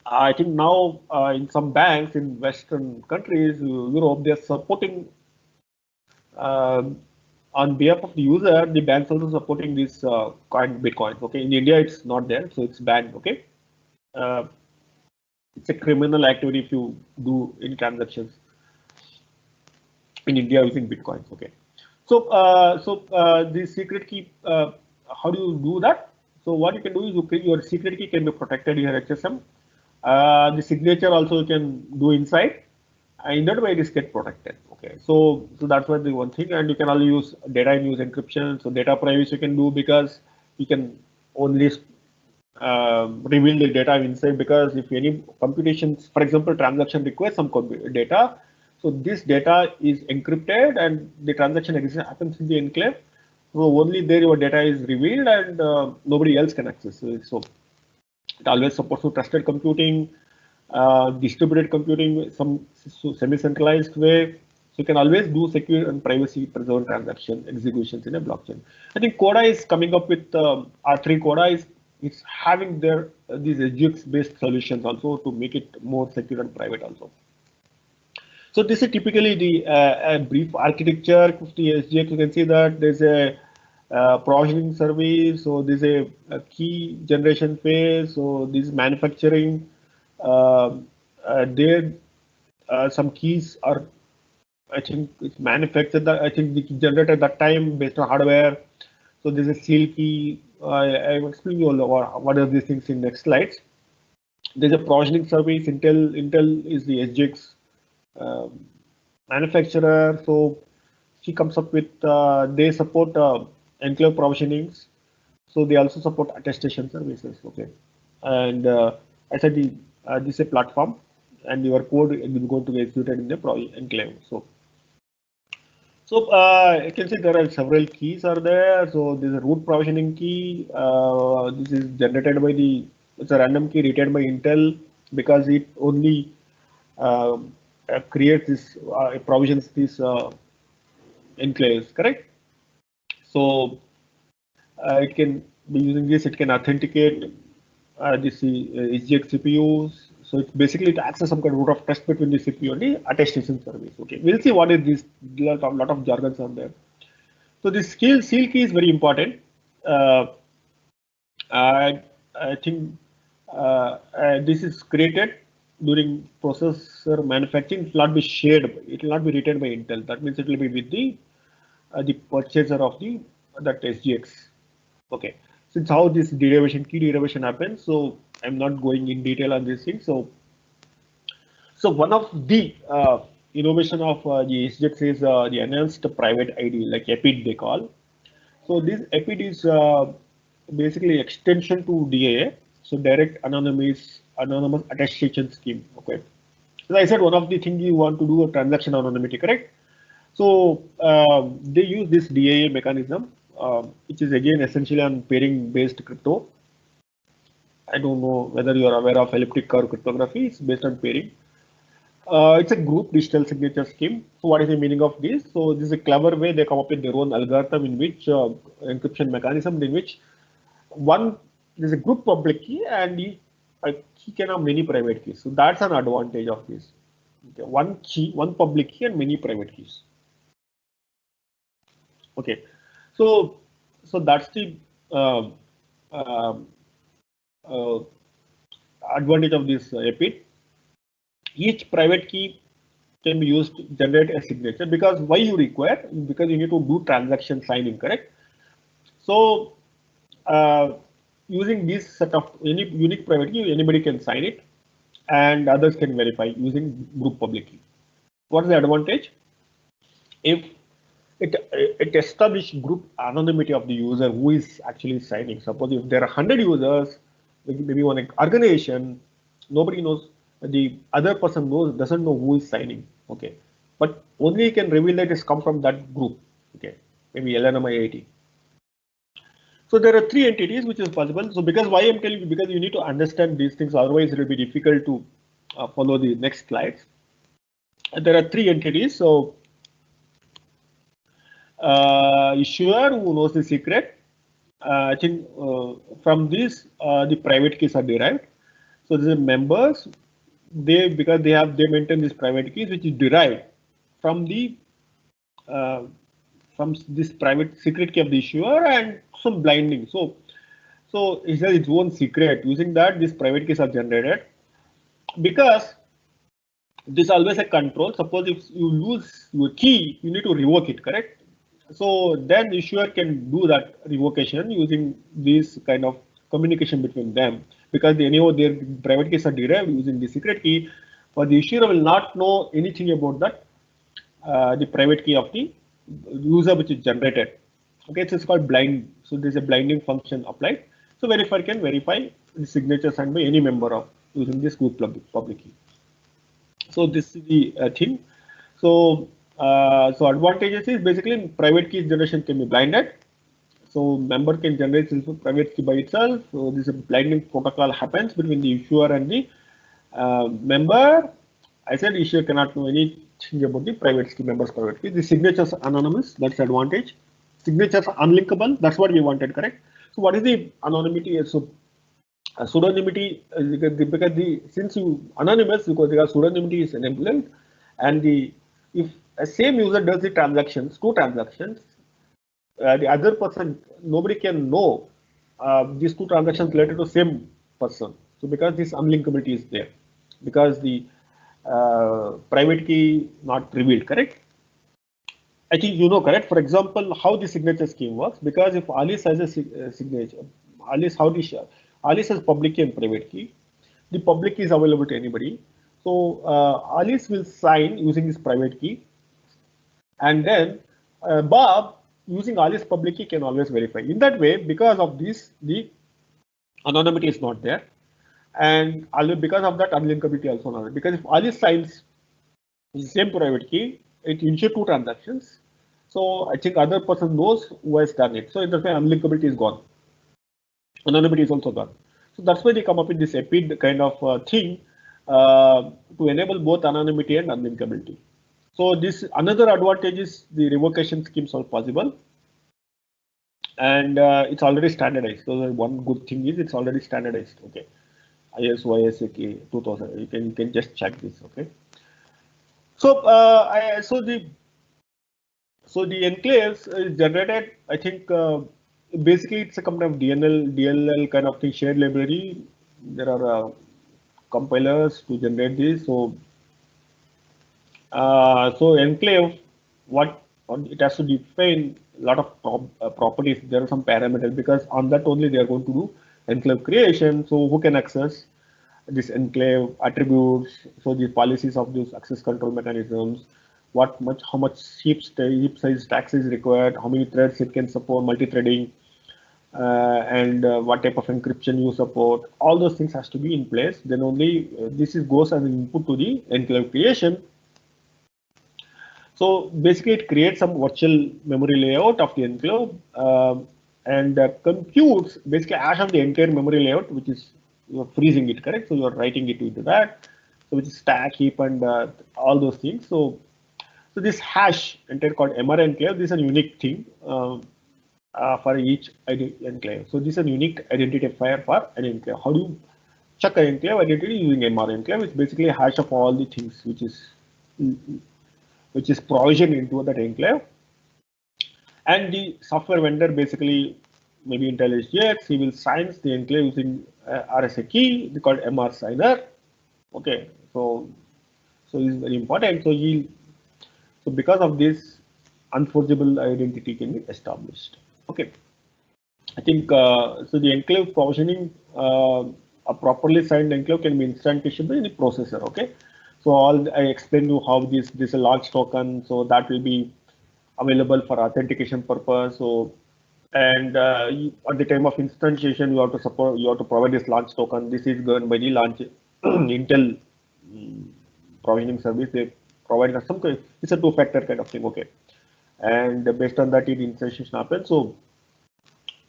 I think now in some banks in Western countries, Europe, they're supporting on behalf of the user, the banks also supporting this coin Bitcoin. Okay, in India it's not there, so it's banned. Okay, it's a criminal activity if you do any transactions in India using Bitcoins. Okay, so the secret key, how do you do that? So what you can do is your secret key can be protected here HSM. The signature also you can do inside, and in that way it is get protected. Okay, so that's what the one thing, and you can only use data in use encryption. So data privacy you can do because you can only reveal the data inside, because if any computations, for example, transaction requires some data, so this data is encrypted and the transaction happens in the enclave. So only there your data is revealed and nobody else can access it. So it always supports to trusted computing, distributed computing, some semi-centralized way. So you can always do secure and privacy preserved transaction executions in a blockchain. I think Coda is coming up with R3 Coda is it's having their these SGX based solutions also to make it more secure and private also. So this is typically the a brief architecture of the SGX. You can see that there's a provisioning service, so there's a key generation phase, so this manufacturing, there some keys are, I think it's manufactured that I think it's generated at that time based on hardware. So there's a seal key. I will explain you all what are these things in next slides. There's a provisioning service. Intel is the SGX manufacturer, so she comes up with they support enclave provisionings, so they also support attestation services. Okay, and I said this is a platform, and your code will going to be executed in the enclave. So you can see there are several keys are there. So there's a root provisioning key. This is generated by it's a random key retained by Intel because it only creates this provisions these enclaves, correct? So it can be using this. It can authenticate this SGX CPUs. So it's basically to access some kind of root of trust between the CPU and the attestation service. Okay, we'll see what is this. Lot of jargons on there. So this seal key is very important. I think this is created during processor manufacturing. It will not be shared. It will not be retained by Intel. That means it will be with the purchaser of that SGX. Okay, since how this key derivation happens, so I'm not going in detail on this thing. So one of the innovation of the SGX is the enhanced private ID, like EPID they call. So this EPID is basically extension to DAA, so direct anonymous attestation scheme. Okay, as I said, one of the things you want to do a transaction anonymity, correct? So they use this DAA mechanism which is again essentially on pairing based crypto. I don't know whether you are aware of elliptic curve cryptography. It's based on pairing. It's a group digital signature scheme. So what is the meaning of this? So this is a clever way they come up with their own algorithm in which encryption mechanism in which one there's a group public key and a key can have many private keys. So that's an advantage of this. Okay, one key, one public key and many private keys. Okay, so that's the advantage of this EPID. Each private key can be used to generate a signature because why you require? Because you need to do transaction signing, correct? So using this set of any unique private key, anybody can sign it and others can verify using group public key. What is the advantage? If it establishes group anonymity of the user who is actually signing. Suppose if there are 100 users, maybe one organization, nobody knows, the other person doesn't know who is signing. Okay, but only can reveal that it's come from that group. Okay, maybe LNMIIT. So there are three entities which is possible. So because why I'm telling you, because you need to understand these things, otherwise it will be difficult to follow the next slides. And there are three entities. So issuer who knows the secret. I think from this the private keys are derived. So these are members. Because they maintain these private keys which is derived from the from this private secret key of the issuer and some blinding. So it has its own secret. Using that, these private keys are generated. Because this is always a control. Suppose if you lose your key, you need to revoke it, correct? So then the issuer can do that revocation using this kind of communication between them. Because anyhow their private keys are derived using the secret key, but the issuer will not know anything about that the private key of the user which is generated. Okay, so it's called blind. So there's a blinding function applied. So verifier can verify the signature signed by any member of using this group public key. So this is the thing. So advantages is basically private key generation can be blinded. So member can generate private key by itself. So this blinding protocol happens between the issuer and the member. I said issuer cannot know anything about the private key member's private key. The signatures are anonymous. That's the advantage. Signatures are unlinkable. That's what we wanted, correct? So what is the anonymity? So pseudonymity because since you anonymous because the pseudonymity is enabled, and if a same user does the transactions, two transactions. The other person, nobody can know these two transactions related to same person. So because this unlinkability is there, because the private key not revealed, correct? I think you know, correct? For example, how the signature scheme works. Because if Alice has a signature, Alice has public key and private key. The public key is available to anybody. So Alice will sign using this private key, and then Bob using Alice public key can always verify. In that way, because of this, the anonymity is not there, and because of that, unlinkability also not there. Because if Alice signs the same private key, it initiates two transactions. So I think other person knows who has done it. So in that way, unlinkability is gone. Anonymity is also gone. So that's why they come up with this EPID kind of thing to enable both anonymity and unlinkability. So this another advantage is the revocation schemes are possible, and it's already standardized. So one good thing is it's already standardized. Okay, ISO ISAK 2000. You can just check this. Okay. So the enclaves is generated. I think basically it's a kind of DLL kind of thing, shared library. There are compilers to generate this. So enclave, what it has to define a lot of properties. There are some parameters because on that only they are going to do enclave creation. So who can access this enclave attributes? So the policies of these access control mechanisms. How much heap size stacks is required? How many threads it can support? Multi-threading. And what type of encryption you support? All those things has to be in place. Then only this goes as an input to the enclave creation. So basically, it creates some virtual memory layout of the enclave and computes basically hash of the entire memory layout, which is you're freezing it, correct? So you're writing it into that, so which is stack, heap, and all those things. So this hash entire called MR enclave, this is a unique thing for each enclave. So this is a unique identifier for an enclave. How do you check an enclave identity using MR enclave? It's basically a hash of all the things which is provisioned into that enclave. And the software vendor basically, maybe IntelliJ, he will sign the enclave using RSA key, they called MR signer. Okay, so it's very important. So because of this, unforgeable identity can be established. Okay, I think so. The enclave provisioning, a properly signed enclave can be instantiated by the processor. Okay, so I explained you how this is a launch token, so that will be available for authentication purpose. So and at the time of instantiation, you have to provide this launch token. This is governed by the launch Intel provisioning service. They provide some kind. It's a two-factor kind of thing. Okay, and based on that, the instantiation happens. So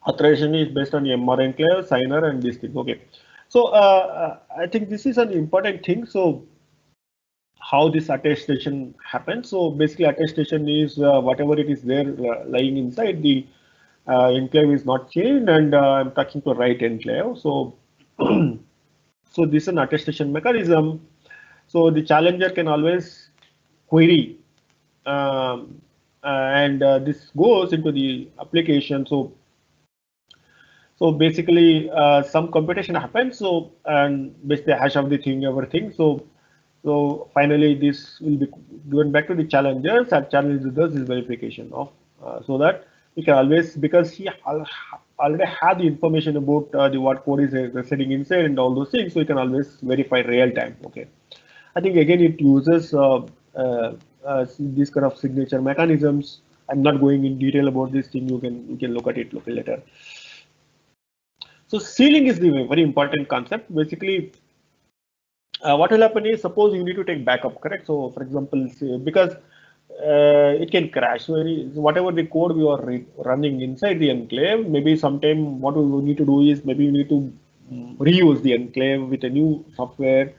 authorization is based on MR enclave, signer, and this thing. Okay, so I think this is an important thing. So how this attestation happens. So basically, attestation is whatever it is there lying inside the enclave is not changed, and I'm talking to right enclave. So, so this is an attestation mechanism. So the challenger can always query, and this goes into the application. So basically, some computation happens. So and basically hash of the thing, everything. So finally, this will be given back to the challengers, and challenger does this verification of so that he can always, because he already had the information about the what code is residing inside and all those things, so he can always verify real time. Okay, I think again it uses these kind of signature mechanisms. I'm not going in detail about this thing. You can look at it later. So sealing is the very important concept. Basically, what will happen is, suppose you need to take backup, correct? So for example, because it can crash. So whatever the code we are running inside the enclave, maybe sometime what we need to do is maybe you need to reuse the enclave with a new software.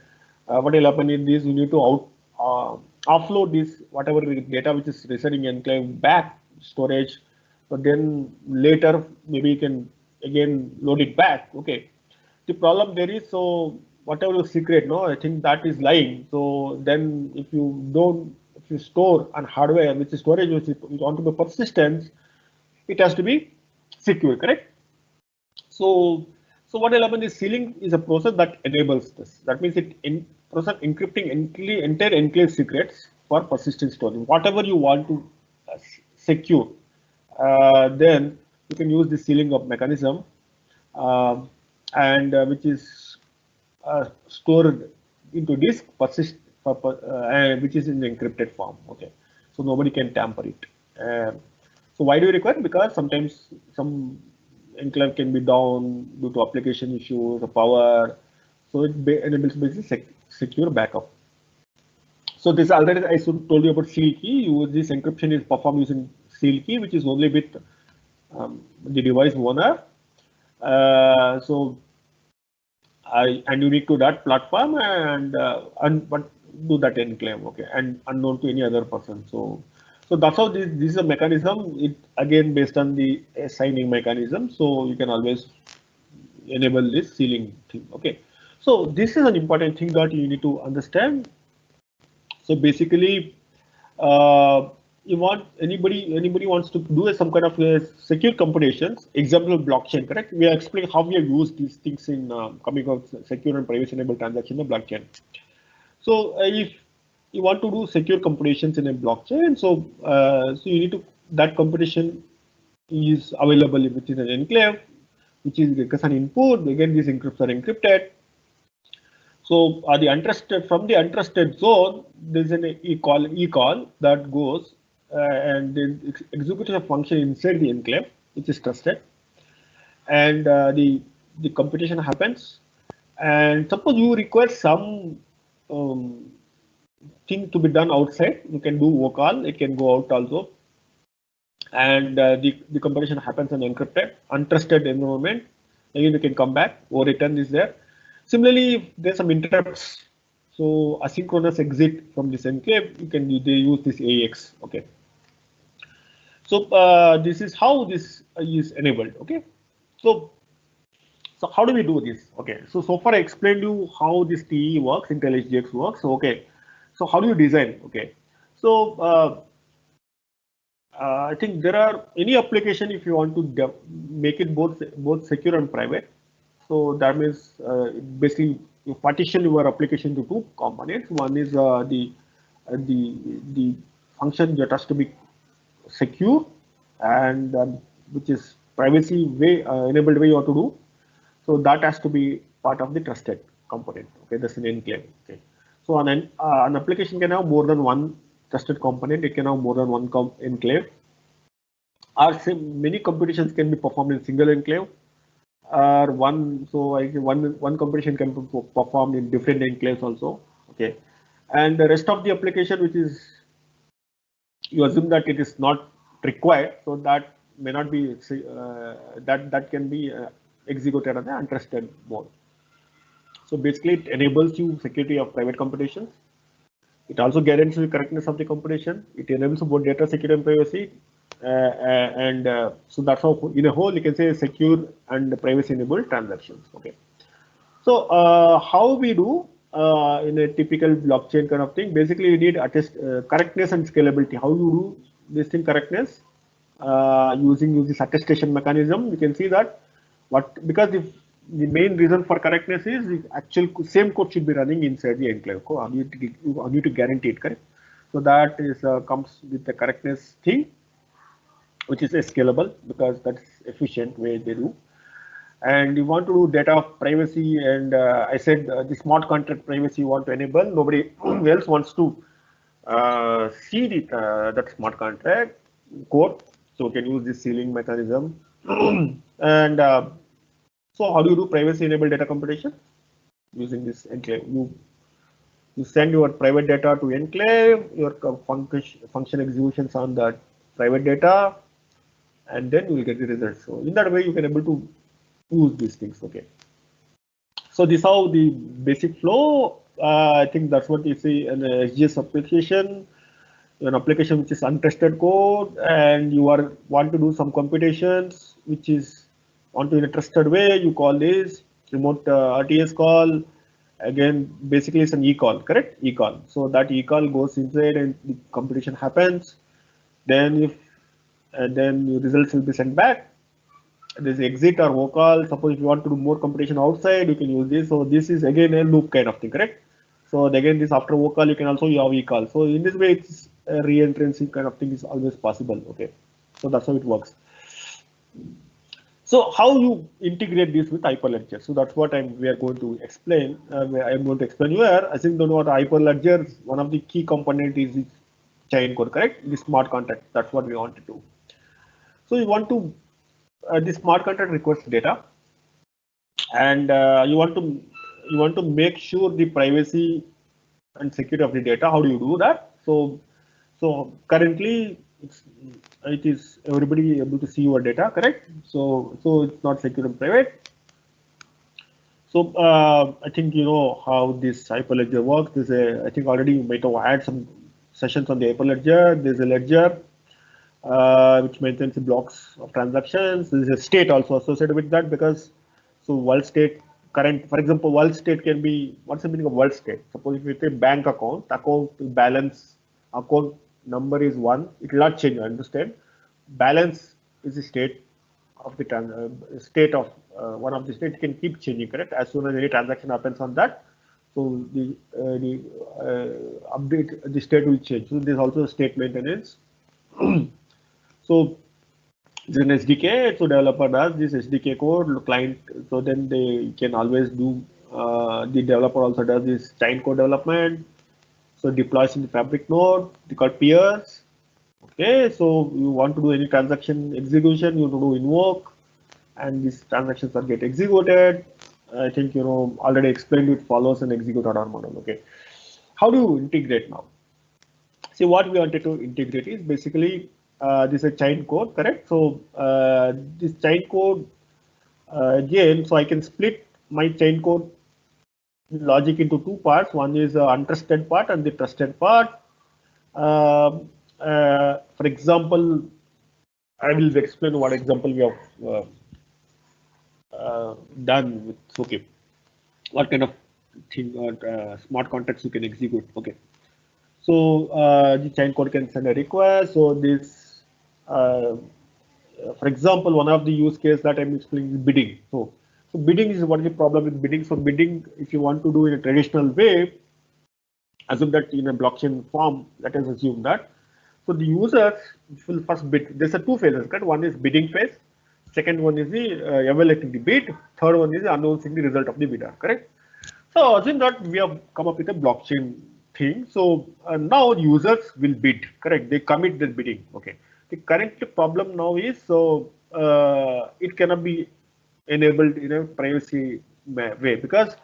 What will happen in this? You need to offload this whatever data which is residing in enclave back storage. But then later maybe you can again load it back. Okay. The problem there is, so whatever your secret, no, I think that is lying. So then if you store on hardware, which is storage, which want to be persistent, it has to be secure, correct? So what will happen is sealing is a process that enables this. That means process encrypting entire enclave secrets for persistent storage. Whatever you want to secure, then you can use the sealing of mechanism, and which is stored into disk, which is in the encrypted form. Okay, so nobody can tamper it. So why do you require? Because sometimes some enclave can be down due to application issues or power. So it enables basically secure backup. So this already I told you about seal key. This encryption is performed using seal key, which is only with the device owner. And unique to that platform, and but do that enclave, okay, and unknown to any other person. So that's how this is a mechanism. It again based on the signing mechanism. So you can always enable this sealing thing. Okay, so this is an important thing that you need to understand. So basically, you want anybody wants to do some kind of secure computations. Example of blockchain, correct? We are explaining how we have used these things in coming out secure and privacy enabled transaction in the blockchain. So if you want to do secure computations in a blockchain, so you need to, that computation is available, which is an enclave, which is an input. Again, these encrypts are encrypted. So the untrusted, from the untrusted zone, there's an eCall that goes and then executes a function inside the enclave, which is trusted, and the computation happens. And suppose you require some thing to be done outside, you can do vocal, it can go out also. And the computation happens in encrypted, untrusted environment. Again, you can come back or return is there. Similarly, if there's some interrupts, so asynchronous exit from this enclave, you can they use this AX. Okay. So this is how this is enabled. Okay. So how do we do this? Okay. So far I explained you how this TE works, Intel HGX works. So, okay. So how do you design? Okay. So I think there are any application if you want to make it both secure and private. So that means basically you partition your application to two components. One is the function that has to be secure, and which is privacy way enabled way you have to do. So that has to be part of the trusted component. Okay, that's an enclave. Okay, so an application can have more than one trusted component. It can have more than one enclave. Or many computations can be performed in single enclave, or one. So one computation can be performed in different enclaves also. Okay, and the rest of the application, which is you assume that it is not required, so that may not be that can be executed on the untrusted mode. So basically, it enables you security of private computations. It also guarantees the correctness of the computation. It enables both data security and privacy. So that's how, in a whole, you can say secure and privacy enabled transactions. Okay. So how we do in a typical blockchain kind of thing? Basically, you need attest correctness and scalability. How you do this thing correctness using this attestation mechanism? You can see that because the main reason for correctness is the actual same code should be running inside the enclave code. You need to guarantee it, correct? So that is comes with the correctness thing, which is scalable because that's efficient way they do. And you want to do data privacy, and I said the smart contract privacy you want to enable. Nobody else wants to see that smart contract code, so you can use this sealing mechanism. And so how do you do privacy enabled data computation? Using this enclave, you send your private data to enclave, your function executions on that private data, and then you will get the results. So in that way, you can able to use these things. Okay. So this is how the basic flow. I think that's what you see in a SGS application. An application which is untested code, and you want to do some computations, which is onto in a trusted way. You call this remote RTS call. Again, basically it's an eCall, correct? eCall. So that eCall goes inside and the computation happens. Then then results will be sent back. This exit or vocal. Suppose if you want to do more computation outside, you can use this. So this is again a loop kind of thing, correct? So again, this after vocal, you can also use eCall. So in this way, it's a re-entrancy kind of thing is always possible. Okay, so that's how it works. So how you integrate this with Hyperledger? So that's what we are going to explain. I'm going to explain here. I think what Hyperledger, one of the key component is this chain code, correct? The smart contract. That's what we want to do. So you want to the smart contract requires data, and you want to make sure the privacy and security of the data. How do you do that? So currently it is everybody able to see your data, correct? So it's not secure and private. So I think you know how this Hyperledger works. I think already you might have had some sessions on the Hyperledger. There's a ledger which maintains the blocks of transactions. There's a state also associated with that, because so world state, current, for example, world state can be, what's the meaning of world state? Suppose if it's a bank account balance, account number is 1, it will not change, I understand. Balance is the state of the state of one of the state can keep changing, correct? As soon as any transaction happens on that, so the update, the state will change. So there's also state maintenance. So it's an SDK, so developer does this SDK code, client, so then they can always do, the developer also does this chain code development, so deploys in the Fabric node, they call peers. Okay, so you want to do any transaction execution, you do invoke, and these transactions are get executed. I think you know already explained it follows an execute order model. Okay, how do you integrate now? See, what we wanted to integrate is basically this is a chain code, correct? So this chain code again, so I can split my chain code logic into two parts. One is the untrusted part and the trusted part. For example, I will explain what example we have done with okay, what kind of thing smart contracts you can execute. Okay, so the chain code can send a request. So this, for example, one of the use case that I'm explaining is bidding. So bidding is what is the problem with bidding. So bidding, if you want to do in a traditional way, assume that in a blockchain form, let us assume that. So the users will first bid. There's a two phases, correct? One is bidding phase. Second one is the evaluating the bid. Third one is announcing the result of the bidder, correct? So assume that we have come up with a blockchain thing. So now users will bid, correct? They commit the bidding. Okay. The current problem now is so it cannot be enabled in a privacy way because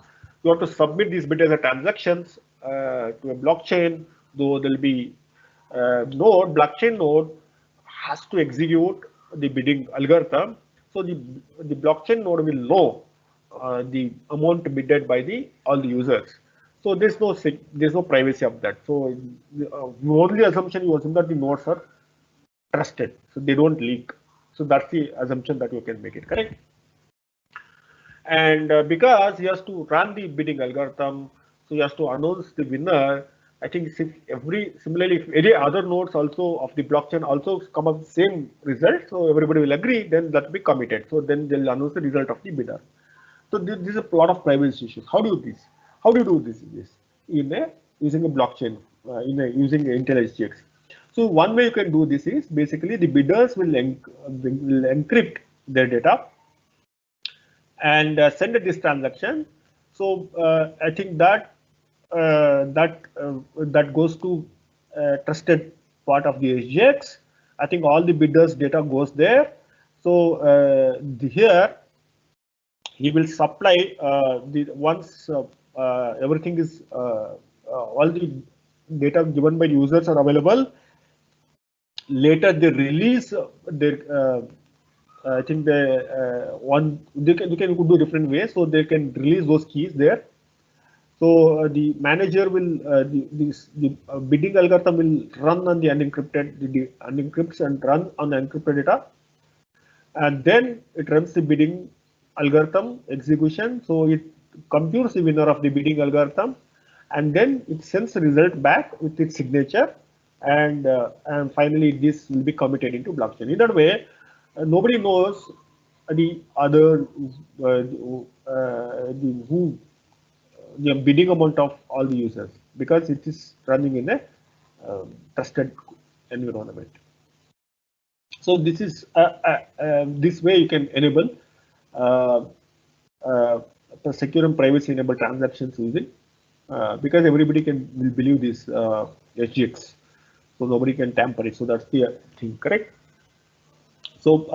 you have to submit these bid as a transactions to a blockchain. Though there'll be blockchain node has to execute the bidding algorithm. So the blockchain node will know the amount bidded by all the users. So there's no privacy of that. So the only assumption you assume that the nodes are trusted, so they don't leak. So that's the assumption that you can make it, correct? And because he has to run the bidding algorithm, so he has to announce the winner. I think similarly, if any other nodes also of the blockchain also come up with the same result, so everybody will agree, then that will be committed. So then they'll announce the result of the bidder. So this is a lot of privacy issues. How do you do this? How do you do this? Using a blockchain, using Intel SGX. So one way you can do this is basically the bidders will encrypt their data and send this transaction. So I think that that goes to trusted part of the SGX. I think all the bidders' data goes there. So here he will supply once everything is all the data given by users are available. Later they release their I think they can do different ways, so they can release those keys there. So the manager will the bidding algorithm will run on the unencrypted, the unencrypts and run on the encrypted data, and then it runs the bidding algorithm execution. So it computes the winner of the bidding algorithm, and then it sends the result back with its signature, and finally this will be committed into blockchain. In that way, nobody knows the other the bidding amount of all the users because it is running in a trusted environment. So this is this way you can enable secure and privacy enabled transactions using because everybody will believe this SGX, so nobody can tamper it. So that's the thing, correct? So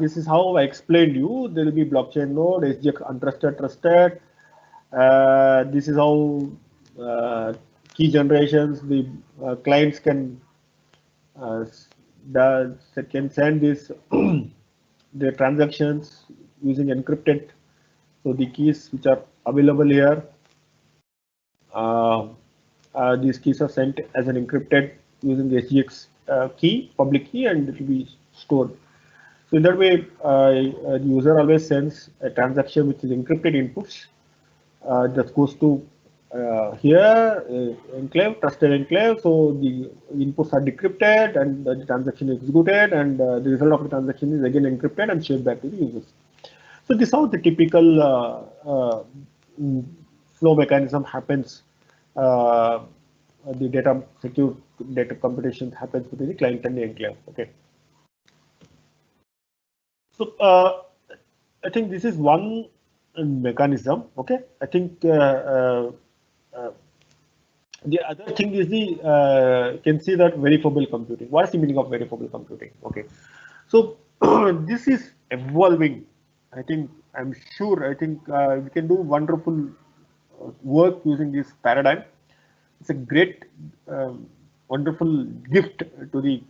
this is how I explained you. There will be blockchain node, SGX untrusted, trusted. This is how key generations the clients can send this their transactions using encrypted. So the keys which are available here, these keys are sent as an encrypted using the SGX key, public key, and it will be stored. So in that way, the user always sends a transaction which is encrypted inputs that goes to here enclave, trusted enclave. So the inputs are decrypted and the transaction is executed, and the result of the transaction is again encrypted and shared back to the users. So this is how the typical flow mechanism happens. The data secure data computation happens between the client and the enclave. Okay. So I think this is one mechanism. Okay. I think the other thing is the can see that verifiable computing. What is the meaning of verifiable computing? Okay. So this is evolving. I think I'm sure. I think we can do wonderful work using this paradigm. it's a great, wonderful gift to the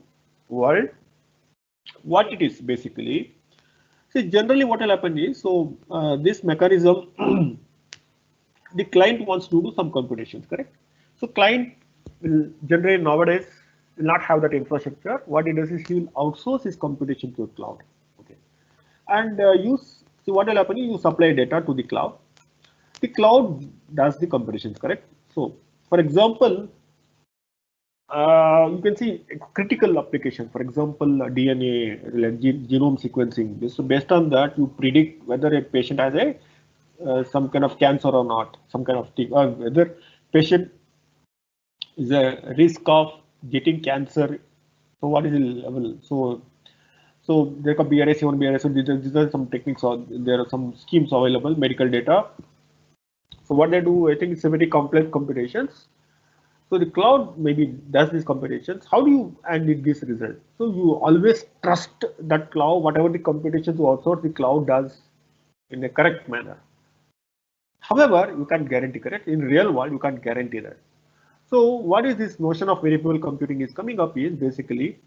world. What it is basically, see, generally what will happen is, so this mechanism, the client wants to do some computations, correct? So client will generally nowadays will not have that infrastructure. What he does is he will outsource his computation to a cloud. Okay, and see what will happen is you supply data to the cloud. The cloud does the computations, correct? So, for example, you can see a critical application, for example, DNA, like genome sequencing. So based on that, you predict whether a patient has a some kind of cancer or not, some kind of thing, or whether patient is a risk of getting cancer. So what is the level? So there could be BRCA1, BRCA2. These are some techniques, or there are some schemes available, medical data. So what they do, I think it's a very complex computations. So the cloud maybe does these computations. How do you, and it gives result? So you always trust that cloud, whatever the computations you outsource, the cloud does in a correct manner. However, you can't guarantee, correct? In real world, you can't guarantee that. So what is this notion of variable computing is coming up is basically,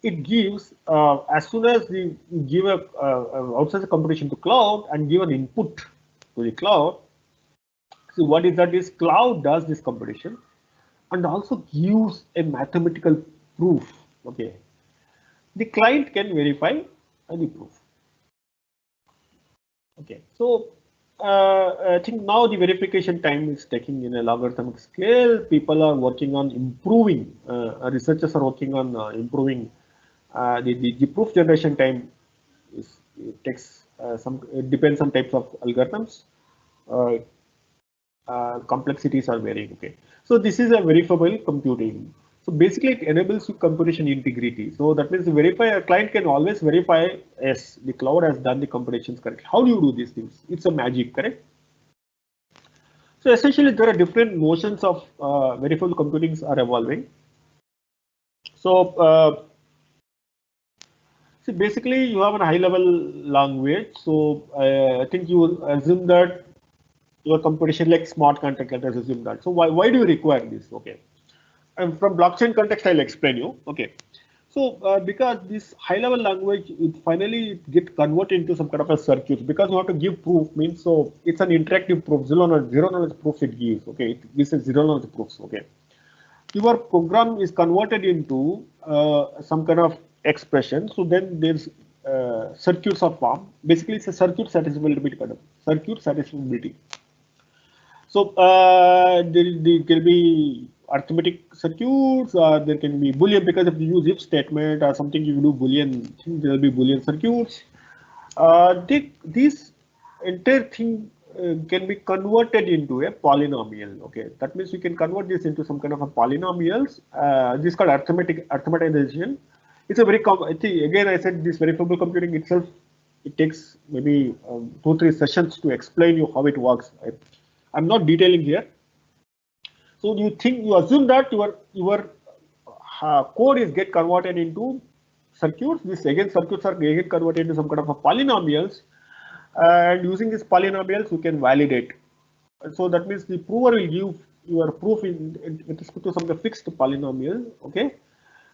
it gives, as soon as you give a outsource a computation to cloud and give an input to the cloud. So what is that is cloud does this computation and also gives a mathematical proof. Okay, the client can verify the proof. Okay, so I think now the verification time is taking in a logarithmic scale. People are working on improving, researchers are working on improving the proof generation time. It takes it depends on types of algorithms. Complexities are varying. Okay, so this is a verifiable computing. So basically, it enables you computation integrity. So that means a client can always verify, yes, the cloud has done the computations correctly. How do you do these things? It's a magic, correct? So essentially, there are different notions of verifiable computings are evolving. So see, basically, you have a high-level language. So I think you will assume that your computation like smart contract, let us assume that. So why do you require this? Okay. And from blockchain context, I'll explain you. Okay, so because this high-level language, it finally get converted into some kind of a circuit, because you have to give proof, means so it's an interactive proof, zero knowledge proofs it gives. Okay, it gives a zero knowledge proofs. Okay, your program is converted into some kind of expression. So then there's circuits are formed. Basically, it's a circuit satisfiability kind of circuit satisfiability. So there can be arithmetic circuits, or there can be Boolean, because if you use if statement or something, you do Boolean, there will be Boolean circuits. This entire thing can be converted into a polynomial. Okay, that means you can convert this into some kind of a polynomials. This is called arithmetization. It's a very again, I said this verifiable computing itself, it takes maybe 2-3 sessions to explain you how it works. I'm not detailing here. So you assume that your code is get converted into circuits. This again circuits are get converted into some kind of a polynomials, and using these polynomials you can validate. So that means the prover will give your proof with respect to some fixed polynomial. Okay,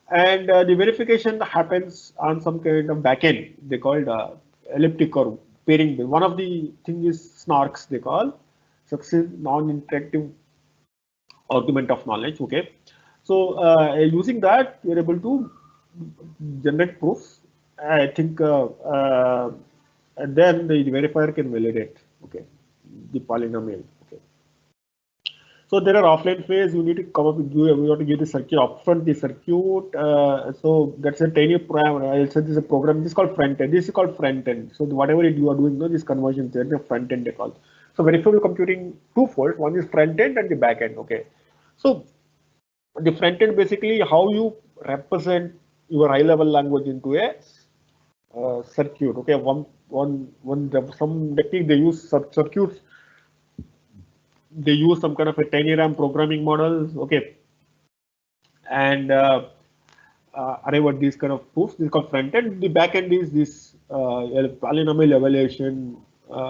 and the verification happens on some kind of backend. They called elliptic curve pairing. One of the thing is SNARKs, they call successive non-interactive argument of knowledge. Okay, so using that you're able to generate proofs. I think, and then the verifier can validate. Okay, the polynomial. Okay, so there are offline phase. You need to come up with you have to give the circuit upfront the circuit. So that's a tiny program. I said this is a program. This is called front end. This is called front end. So whatever you are doing, this conversion, there the front end they call. So verifiable computing twofold. One is front end and the back end. Okay. So the front end basically how you represent your high level language into a circuit. Okay. Some technique they use circuits. They use some kind of a tiny RAM programming models. Okay. And arrive at these kind of proofs. This is called front end. The back end is this polynomial evaluation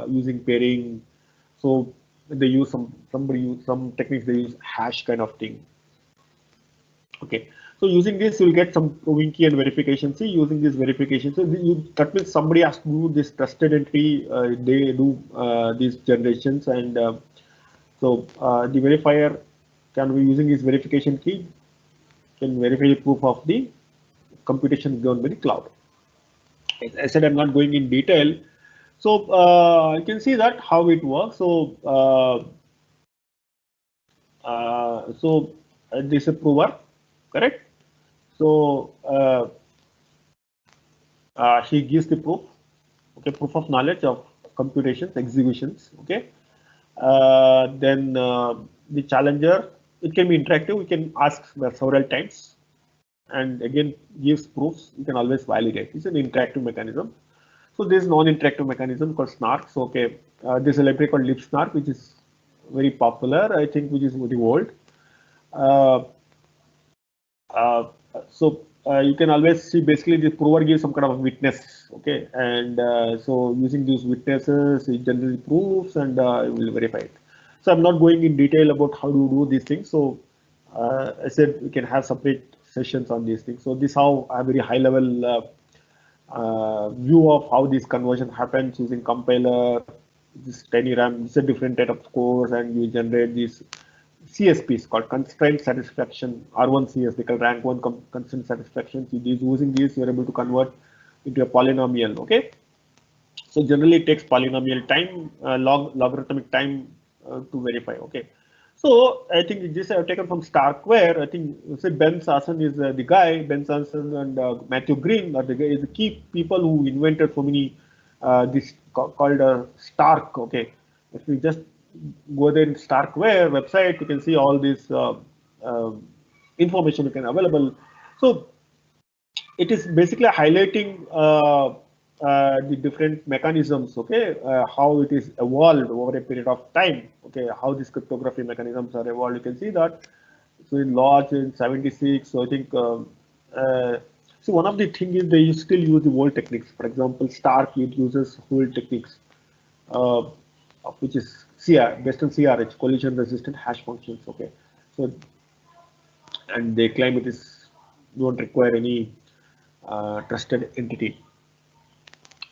using pairing. So they use some techniques, they use hash kind of thing. Okay, so using this you'll get some proving key and verification. See, using this verification, so that means somebody has to do this trusted entry. They do these generations, and so the verifier can be using this verification key, can verify the proof of the computation given by the cloud. As I said, I'm not going in detail. So you can see that how it works. So this is a prover, correct? So he gives the proof, okay, proof of knowledge of computations, executions, okay. Then the challenger, it can be interactive. We can ask several times, and again gives proofs. You can always validate. It's an interactive mechanism. So this non-interactive mechanism called snarks. Okay, there's a library called libsnark, which is very popular, I think, which is very old. You can always see basically the prover gives some kind of a witness, okay, and so using these witnesses, it generally proves and it will verify it. So I'm not going in detail about how to do these things. So I said we can have separate sessions on these things. So this is how a very high level view of how this conversion happens using compiler, this TinyRAM. It's a different type of scores, and you generate these CSPs called constraint satisfaction, R1CS, they call rank 1 constraint satisfaction. So using these, you're able to convert into a polynomial, okay? So generally it takes polynomial time, logarithmic time to verify, okay? So I think this I've taken from Starkware. I think say Ben Sasson is the guy, Ben Sasson and Matthew Green are the key people who invented so many, this called Stark, okay? If we just go there in Starkware website, you can see all this information you can available. So it is basically highlighting the different mechanisms, okay, how it is evolved over a period of time, okay, how these cryptography mechanisms are evolved. You can see that. So in Lodge in 76, so I think, so one of the things is they still use the old techniques. For example, Stark, it uses old techniques, which is CR, based on CRH, collision resistant hash functions, okay. So, and they claim it is don't require any trusted entity.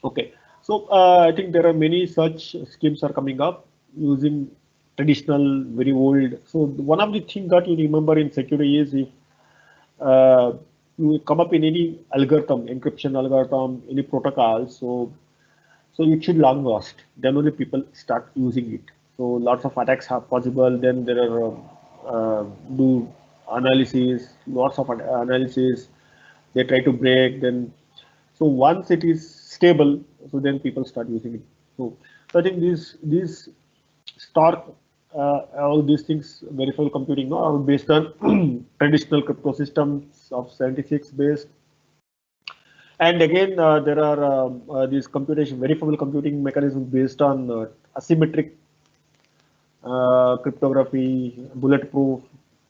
Okay, so I think there are many such schemes are coming up using traditional, very old. So one of the things that you remember in security is if you come up in any algorithm, encryption algorithm, any protocol, so it should long last. Then only people start using it. So lots of attacks are possible. Then there are do analysis, lots of analysis. They try to break. Then so once it is stable, so then people start using it. So I think these Stark, all these things, verifiable computing, are based on traditional crypto systems of 76 based. And again, there are these verifiable computing mechanisms based on asymmetric cryptography. Bulletproof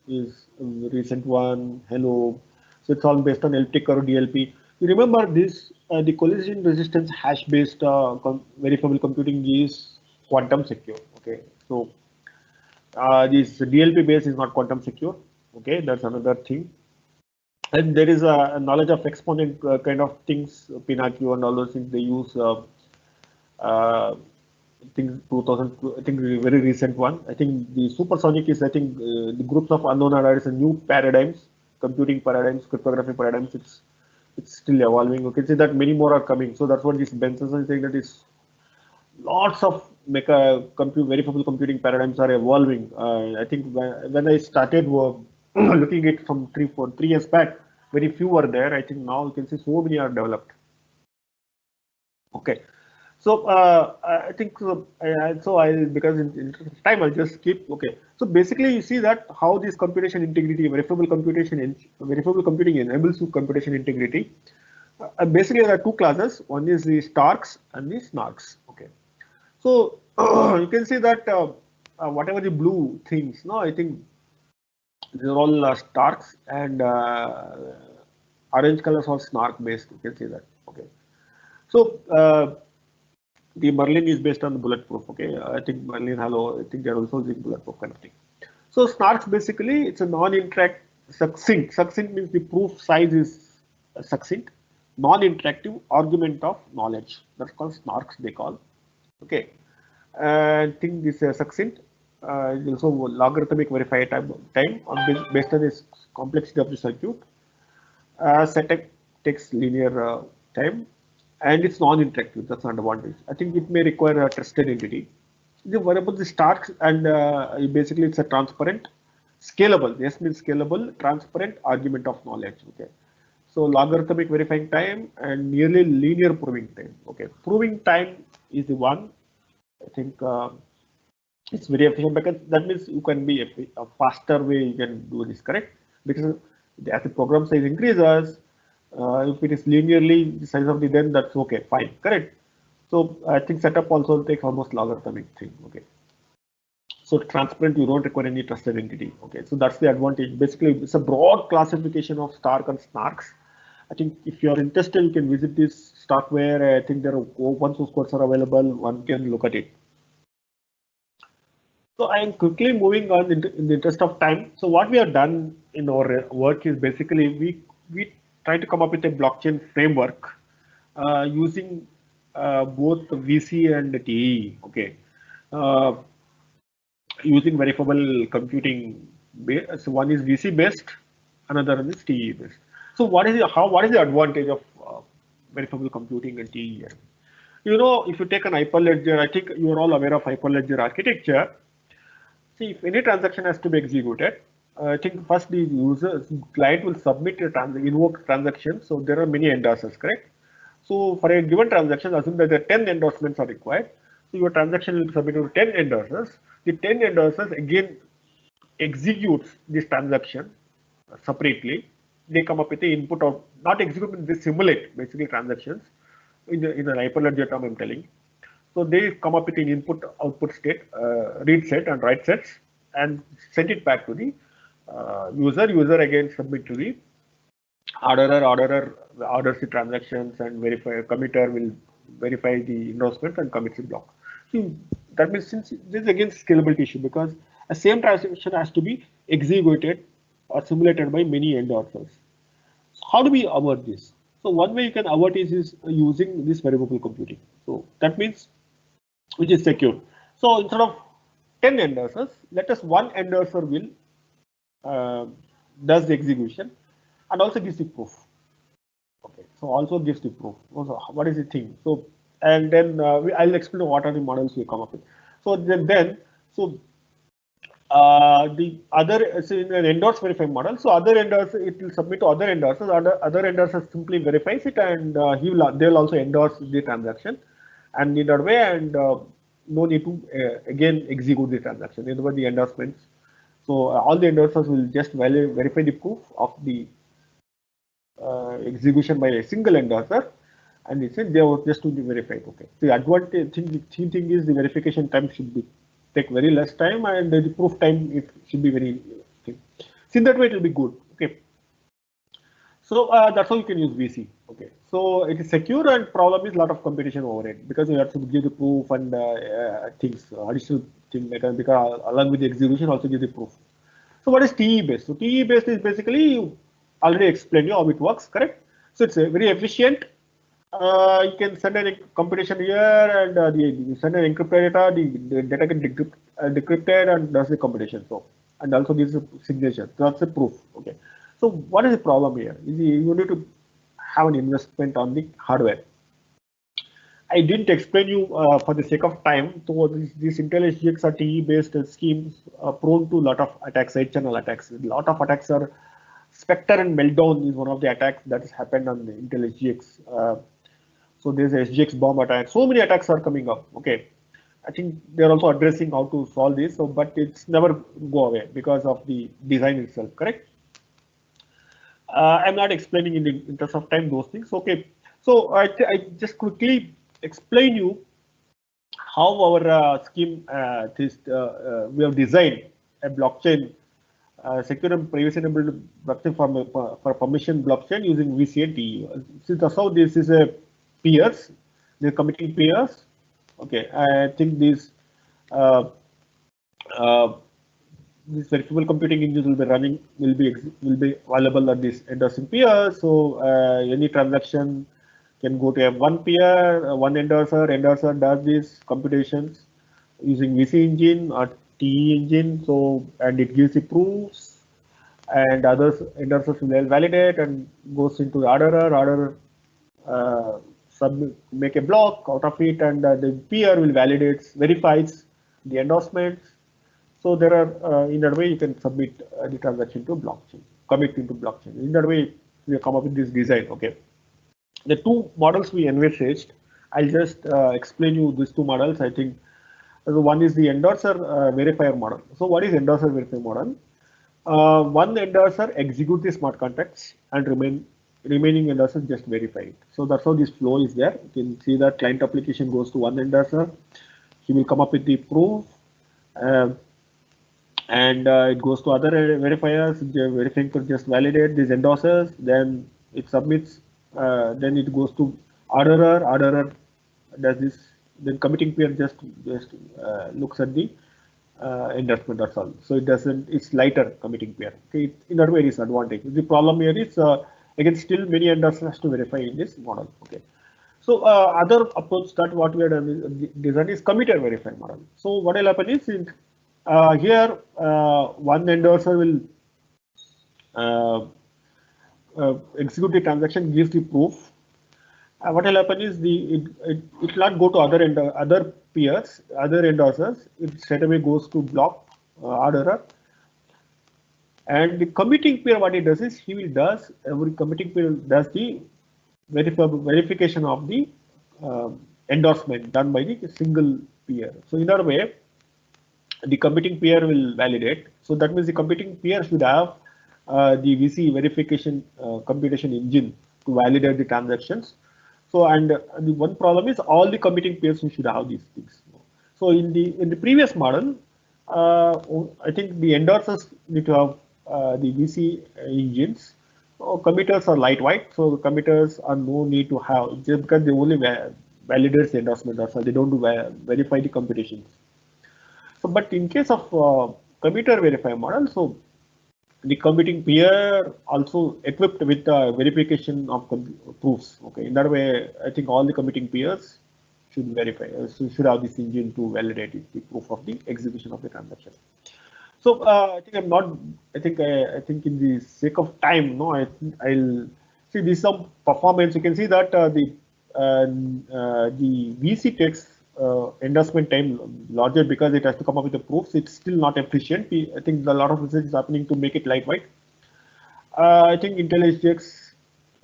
is a recent one. Hello. So it's all based on elliptic curve DLP. You remember this, the collision resistance hash based verifiable computing is quantum secure. Okay. So this DLP base is not quantum secure. Okay. That's another thing. And there is a knowledge of exponent kind of things, Pinocchio and all those things. They use I think 2000, I think very recent one. I think the supersonic is, I think the groups of unknown are a new paradigms, computing paradigms, cryptography paradigms. It's still evolving. You can see that many more are coming. So that's what this Benson is saying, that is lots of verifiable computing paradigms are evolving. I think when I started looking at it from 3 years back, very few were there. I think now you can see so many are developed. Okay. So I think because in time I'll just skip. Okay. So basically you see that how this computation integrity, verifiable computing enables to computation integrity. Basically there are two classes. One is the Starks and the Snarks. Okay. So you can see that whatever the blue things, no, I think these are all Starks, and orange colors are Snark based. You can see that. Okay. So The Merlin is based on the bulletproof. Okay, I think Merlin, Halo, I think they're also using bulletproof kind of thing. So snarks basically it's a non-interact succinct. Succinct means the proof size is succinct, non-interactive argument of knowledge. That's called snarks they call. Okay, I think this succinct is also logarithmic verify time on based on this complexity of the circuit. Setup takes linear time and it's non-interactive. That's an advantage. I think it may require a trusted entity. The variable the starts and basically it's a transparent, scalable. Yes means scalable, transparent argument of knowledge. Okay, so logarithmic verifying time and nearly linear proving time. Okay, proving time is the one. I think it's very efficient because that means you can be a faster way you can do this, correct? Because as the program size increases, if it is linearly the size of the then that's okay, fine, correct? So I think setup also takes almost logarithmic thing. Okay. So transparent, you don't require any trusted entity. Okay. So that's the advantage. Basically, it's a broad classification of Stark and Snarks. I think if you are interested, you can visit this Starkware. I think there are open source codes are available. One can look at it. So I am quickly moving on in the interest of time. So what we have done in our work is basically we try to come up with a blockchain framework using both VC and TE. Okay, using verifiable computing. So one is VC based, another one is TE based. So what is the advantage of verifiable computing and TE? You know, if you take an Hyperledger, I think you are all aware of Hyperledger architecture. See, if any transaction has to be executed, I think first the client will submit a invoke transaction. So there are many endorsers, correct? So for a given transaction, assume that there are 10 endorsements are required. So your transaction will be submitted to 10 endorsers. The 10 endorsers again executes this transaction separately. They come up with the input of not execute, they simulate basically transactions in the Hyperledger term I'm telling. So they come up with an input output state, read set and write sets, and send it back to the user. User again submit to the orderer orders the transactions and committer will verify the endorsement and commits the block. So that means since this is again scalability issue because a same transaction has to be executed or simulated by many endorsers. So how do we avert this? So one way you can avert is using this variable computing. So that means which is secure. So instead of 10 endorsers, let us one endorser will does the execution and also gives the proof. Okay, so also gives the proof. Also, what is the thing? So and then I'll explain what are the models we come up with. So the other in an endorse verify model. So other endorser it will submit to other endorsers. Other endorsers simply verifies it and they'll also endorse the transaction. And in that way, and no need to again execute the transaction. In other words, the endorsements. So all the endorsers will just verify the proof of the execution by a single endorser, and it said they were just to be verified. Okay. The advantage thing is the verification time should take very less time, and the proof time it should be very. Okay. So in that way, it will be good. Okay. So that's how you can use VC. Okay, so it is secure and problem is a lot of competition over it because you have to give the proof and things, additional thing because along with the execution also give the proof. So what is TE based? So TE based is basically already explained you how it works, correct? So it's very efficient. You can send a computation here and you send an encrypted data, the data can decrypted and does the computation. So and also gives a signature. So that's a proof. Okay. So what is the problem here? You need to have an investment on the hardware. I didn't explain you for the sake of time. So these Intel SGX are TE based schemes prone to a lot of attacks, side channel attacks. A lot of attacks are Spectre and Meltdown is one of the attacks that has happened on the Intel SGX. So there's a SGX bomb attack. So many attacks are coming up. Okay, I think they're also addressing how to solve this. So, but it's never go away because of the design itself. Correct. I'm not explaining in the interest of time those things. Okay, so I just quickly explain you how our scheme we have designed a blockchain, secure and privacy enabled blockchain for permission blockchain using VC and TE. So that's how this is a peers, they're committing peers. Okay, I think these verifiable computing engines will be running, will be available at this endorsing peer. So any transaction can go to one peer, one endorser. Endorser does these computations using VC engine or TE engine. So and it gives the proofs, and others endorsers will validate and goes into the orderer. Orderer submit, make a block out of it, and the peer will validates, verifies the endorsements. So there are in that way you can submit the transaction to blockchain, commit into blockchain. In that way we come up with this design. Okay, the two models we envisaged. I'll just explain you these two models. I think one is the endorser verifier model. So what is endorser verifier model? One endorser execute the smart contracts and remaining endorsers just verify it. So that's how this flow is there. You can see that client application goes to one endorser. He will come up with the proof. And it goes to other verifiers. The verifier just validate these endorsers, then it submits, then it goes to orderer. Orderer does this, then committing peer just looks at the endorsement, that's all. So it doesn't, it's lighter committing peer. Okay, in that way it is advantage. The problem here is again still many endorsers has to verify in this model. Okay. So other approach that what we have done is design is committer verify model. So what will happen is here one endorser will execute the transaction, gives the proof. What will happen is it will not go to other peers, other endorsers. It straight away goes to block orderer. And the committing peer, what it does is every committing peer does the verification of the endorsement done by the single peer. So in that way, the committing peer will validate. So that means the committing peer should have the VC verification computation engine to validate the transactions. So and the one problem is all the committing peers should have these things. So in the previous model, I think the endorsers need to have the VC engines. Committers are lightweight, so committers are no need to have, just because they only validate the endorsement. That's why they don't verify the computations. So, but in case of committer verify model, so the committing peer also equipped with verification of proofs. Okay, in that way, I think all the committing peers should verify, should have this engine to validate the proof of the execution of the transaction. So I think I'm not. I think in the sake of time, no, I'll see this some performance. You can see that the VC takes endorsement time larger because it has to come up with the proofs. It's still not efficient. I think a lot of research is happening to make it lightweight. I think IntelliSGX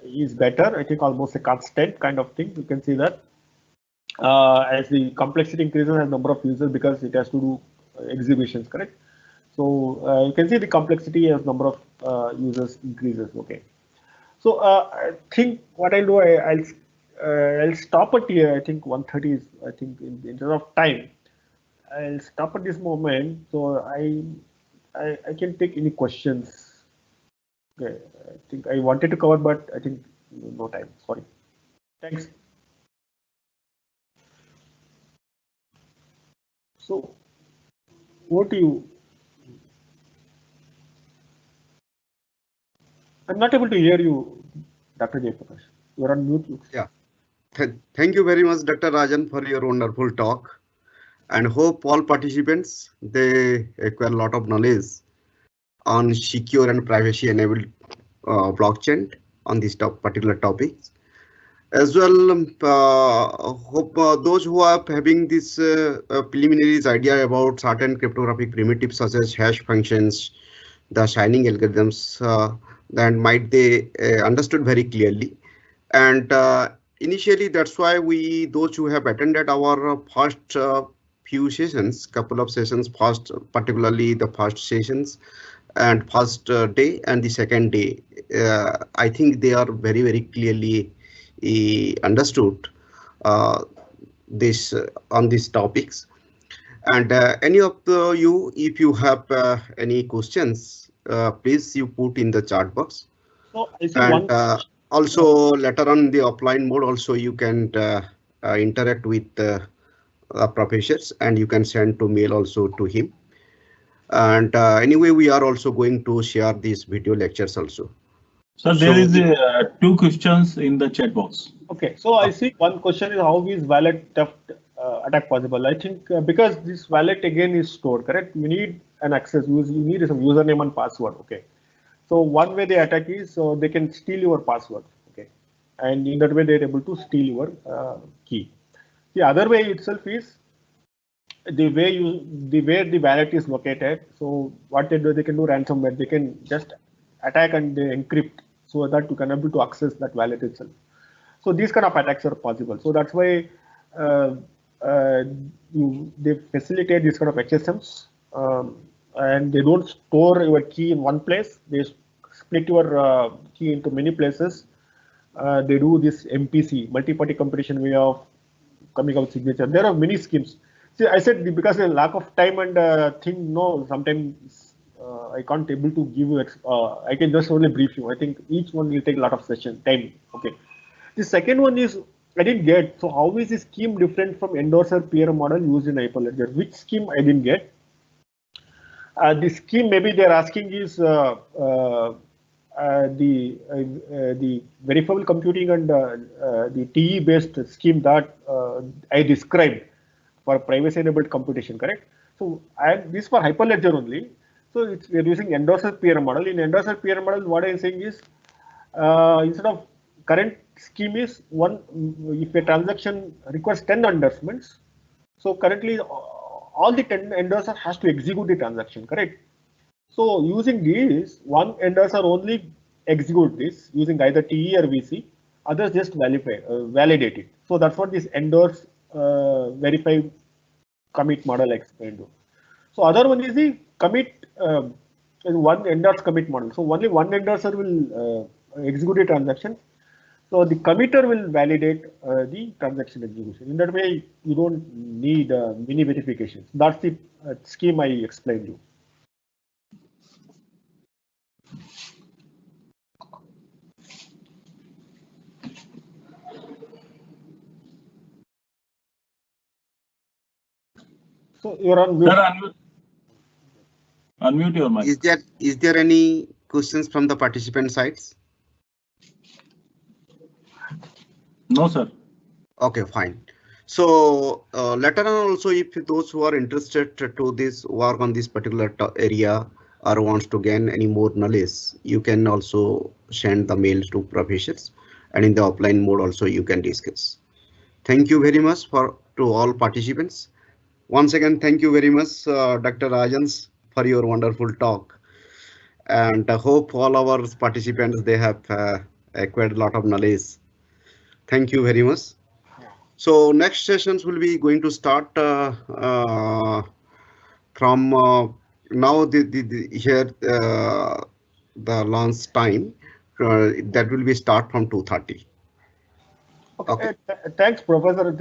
is better. I think almost a constant kind of thing. You can see that as the complexity increases as number of users because it has to do exhibitions, correct? So you can see the complexity as number of users increases. Okay. So I think what I'll do, I'll stop it here. I think 1:30 is, I think in terms of time, I'll stop at this moment. So I can take any questions. Okay, I think I wanted to cover, but I think no time. Sorry. Thanks. So what do you? I'm not able to hear you, Dr. Jayaprakash. You're on mute. Yeah. Thank you very much, Dr. Rajan, for your wonderful talk. And hope all participants they acquire a lot of knowledge on secure and privacy enabled blockchain on this particular topics. As well, hope those who are having this preliminary idea about certain cryptographic primitives such as hash functions, the signing algorithms, then might they understood very clearly. And initially, that's why those who have attended our first few sessions, couple of sessions, first, particularly the first sessions and first day and the second day, I think they are very, very clearly understood this on these topics. And any of you, if you have any questions, please you put in the chat box. So I see and also later on the offline mode, also you can interact with professors, and you can send to mail also to him. And anyway, we are also going to share these video lectures also. So there is 2 questions in the chat box. Okay, so I see one question is how is wallet theft attack possible? I think because this wallet again is stored, correct? You need an access, you need some username and password. Okay, so one way they attack is so they can steal your password. Okay, and in that way they're able to steal your key. The other way itself is the way the wallet is located. So what they do, they can do ransomware. They can just attack and they encrypt so that you can able to access that wallet itself. So these kind of attacks are possible. So that's why they facilitate these kind of HSMs, and they don't store your key in one place. They split your key into many places. They do this MPC, multi-party computation way of coming out signature. There are many schemes. See, I said because of lack of time and sometimes I can't able to give you. I can just only brief you. I think each one will take a lot of time. Okay. The second one is I didn't get. So how is this scheme different from endorser peer model used in Hyperledger? Which scheme I didn't get? The scheme maybe they're asking is the verifiable computing and the TE based scheme that I described for privacy enabled computation, correct? So this for Hyperledger only. So we're using endorser peer model. In endorser peer model, what I'm saying is instead of current scheme is if a transaction requires 10 endorsements, so currently all the 10 endorser has to execute the transaction, correct? So using this, one endorser only execute this using either TE or VC, others just validate it. So that's what this endorse verify commit model explained to. So other one is the commit one endorse commit model. So only one endorser will execute a transaction. So the committer will validate the transaction execution. In that way, you don't need many verifications. That's the scheme I explained you. So you're on mute. Sir, unmute your mic. Is there any questions from the participant sides? No, sir. Okay, fine. So later on also, if those who are interested to this work on this particular area or wants to gain any more knowledge, you can also send the mail to professors, and in the offline mode also you can discuss. Thank you very much to all participants. Once again, thank you very much, Dr. Rajans, for your wonderful talk. And I hope all our participants, they have acquired a lot of knowledge. Thank you very much. So next sessions will be going to start from now. Here the launch time that will be start from 2:30. Okay. Thanks, Professor.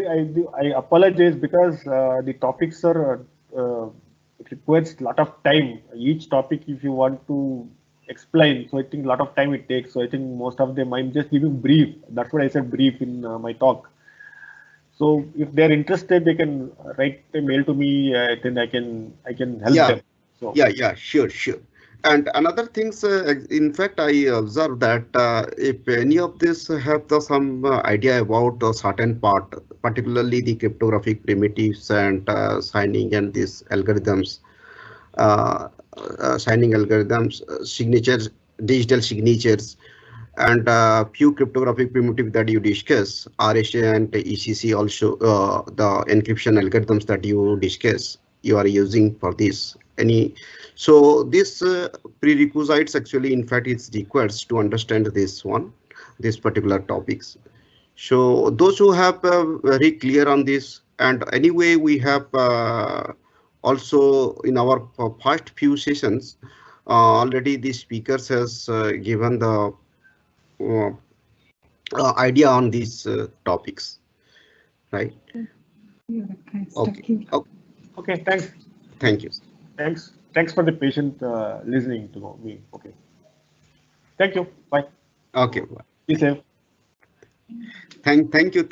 I apologize because the topics are it requires a lot of time. Each topic, if you want to explain, so I think a lot of time it takes. So I think most of them I'm just giving brief. That's what I said brief in my talk. So if they're interested, they can write a mail to me. Then I can help them. So yeah, sure. And another things, in fact, I observed that if any of this have some idea about a certain part, particularly the cryptographic primitives and signing and these algorithms, signatures, digital signatures, and few cryptographic primitive that you discuss, RSA and ECC also, the encryption algorithms that you discuss, you are using for this. So this prerequisites actually, in fact, it's requires to understand this particular topics. So those who have very clear on this, and anyway, we have also in our first few sessions already the speakers has given the idea on these topics, right? Okay, thanks. Thank you. Thanks for the patient listening to me. Okay. Thank you. Bye. Okay. Bye. Be safe. Thank you.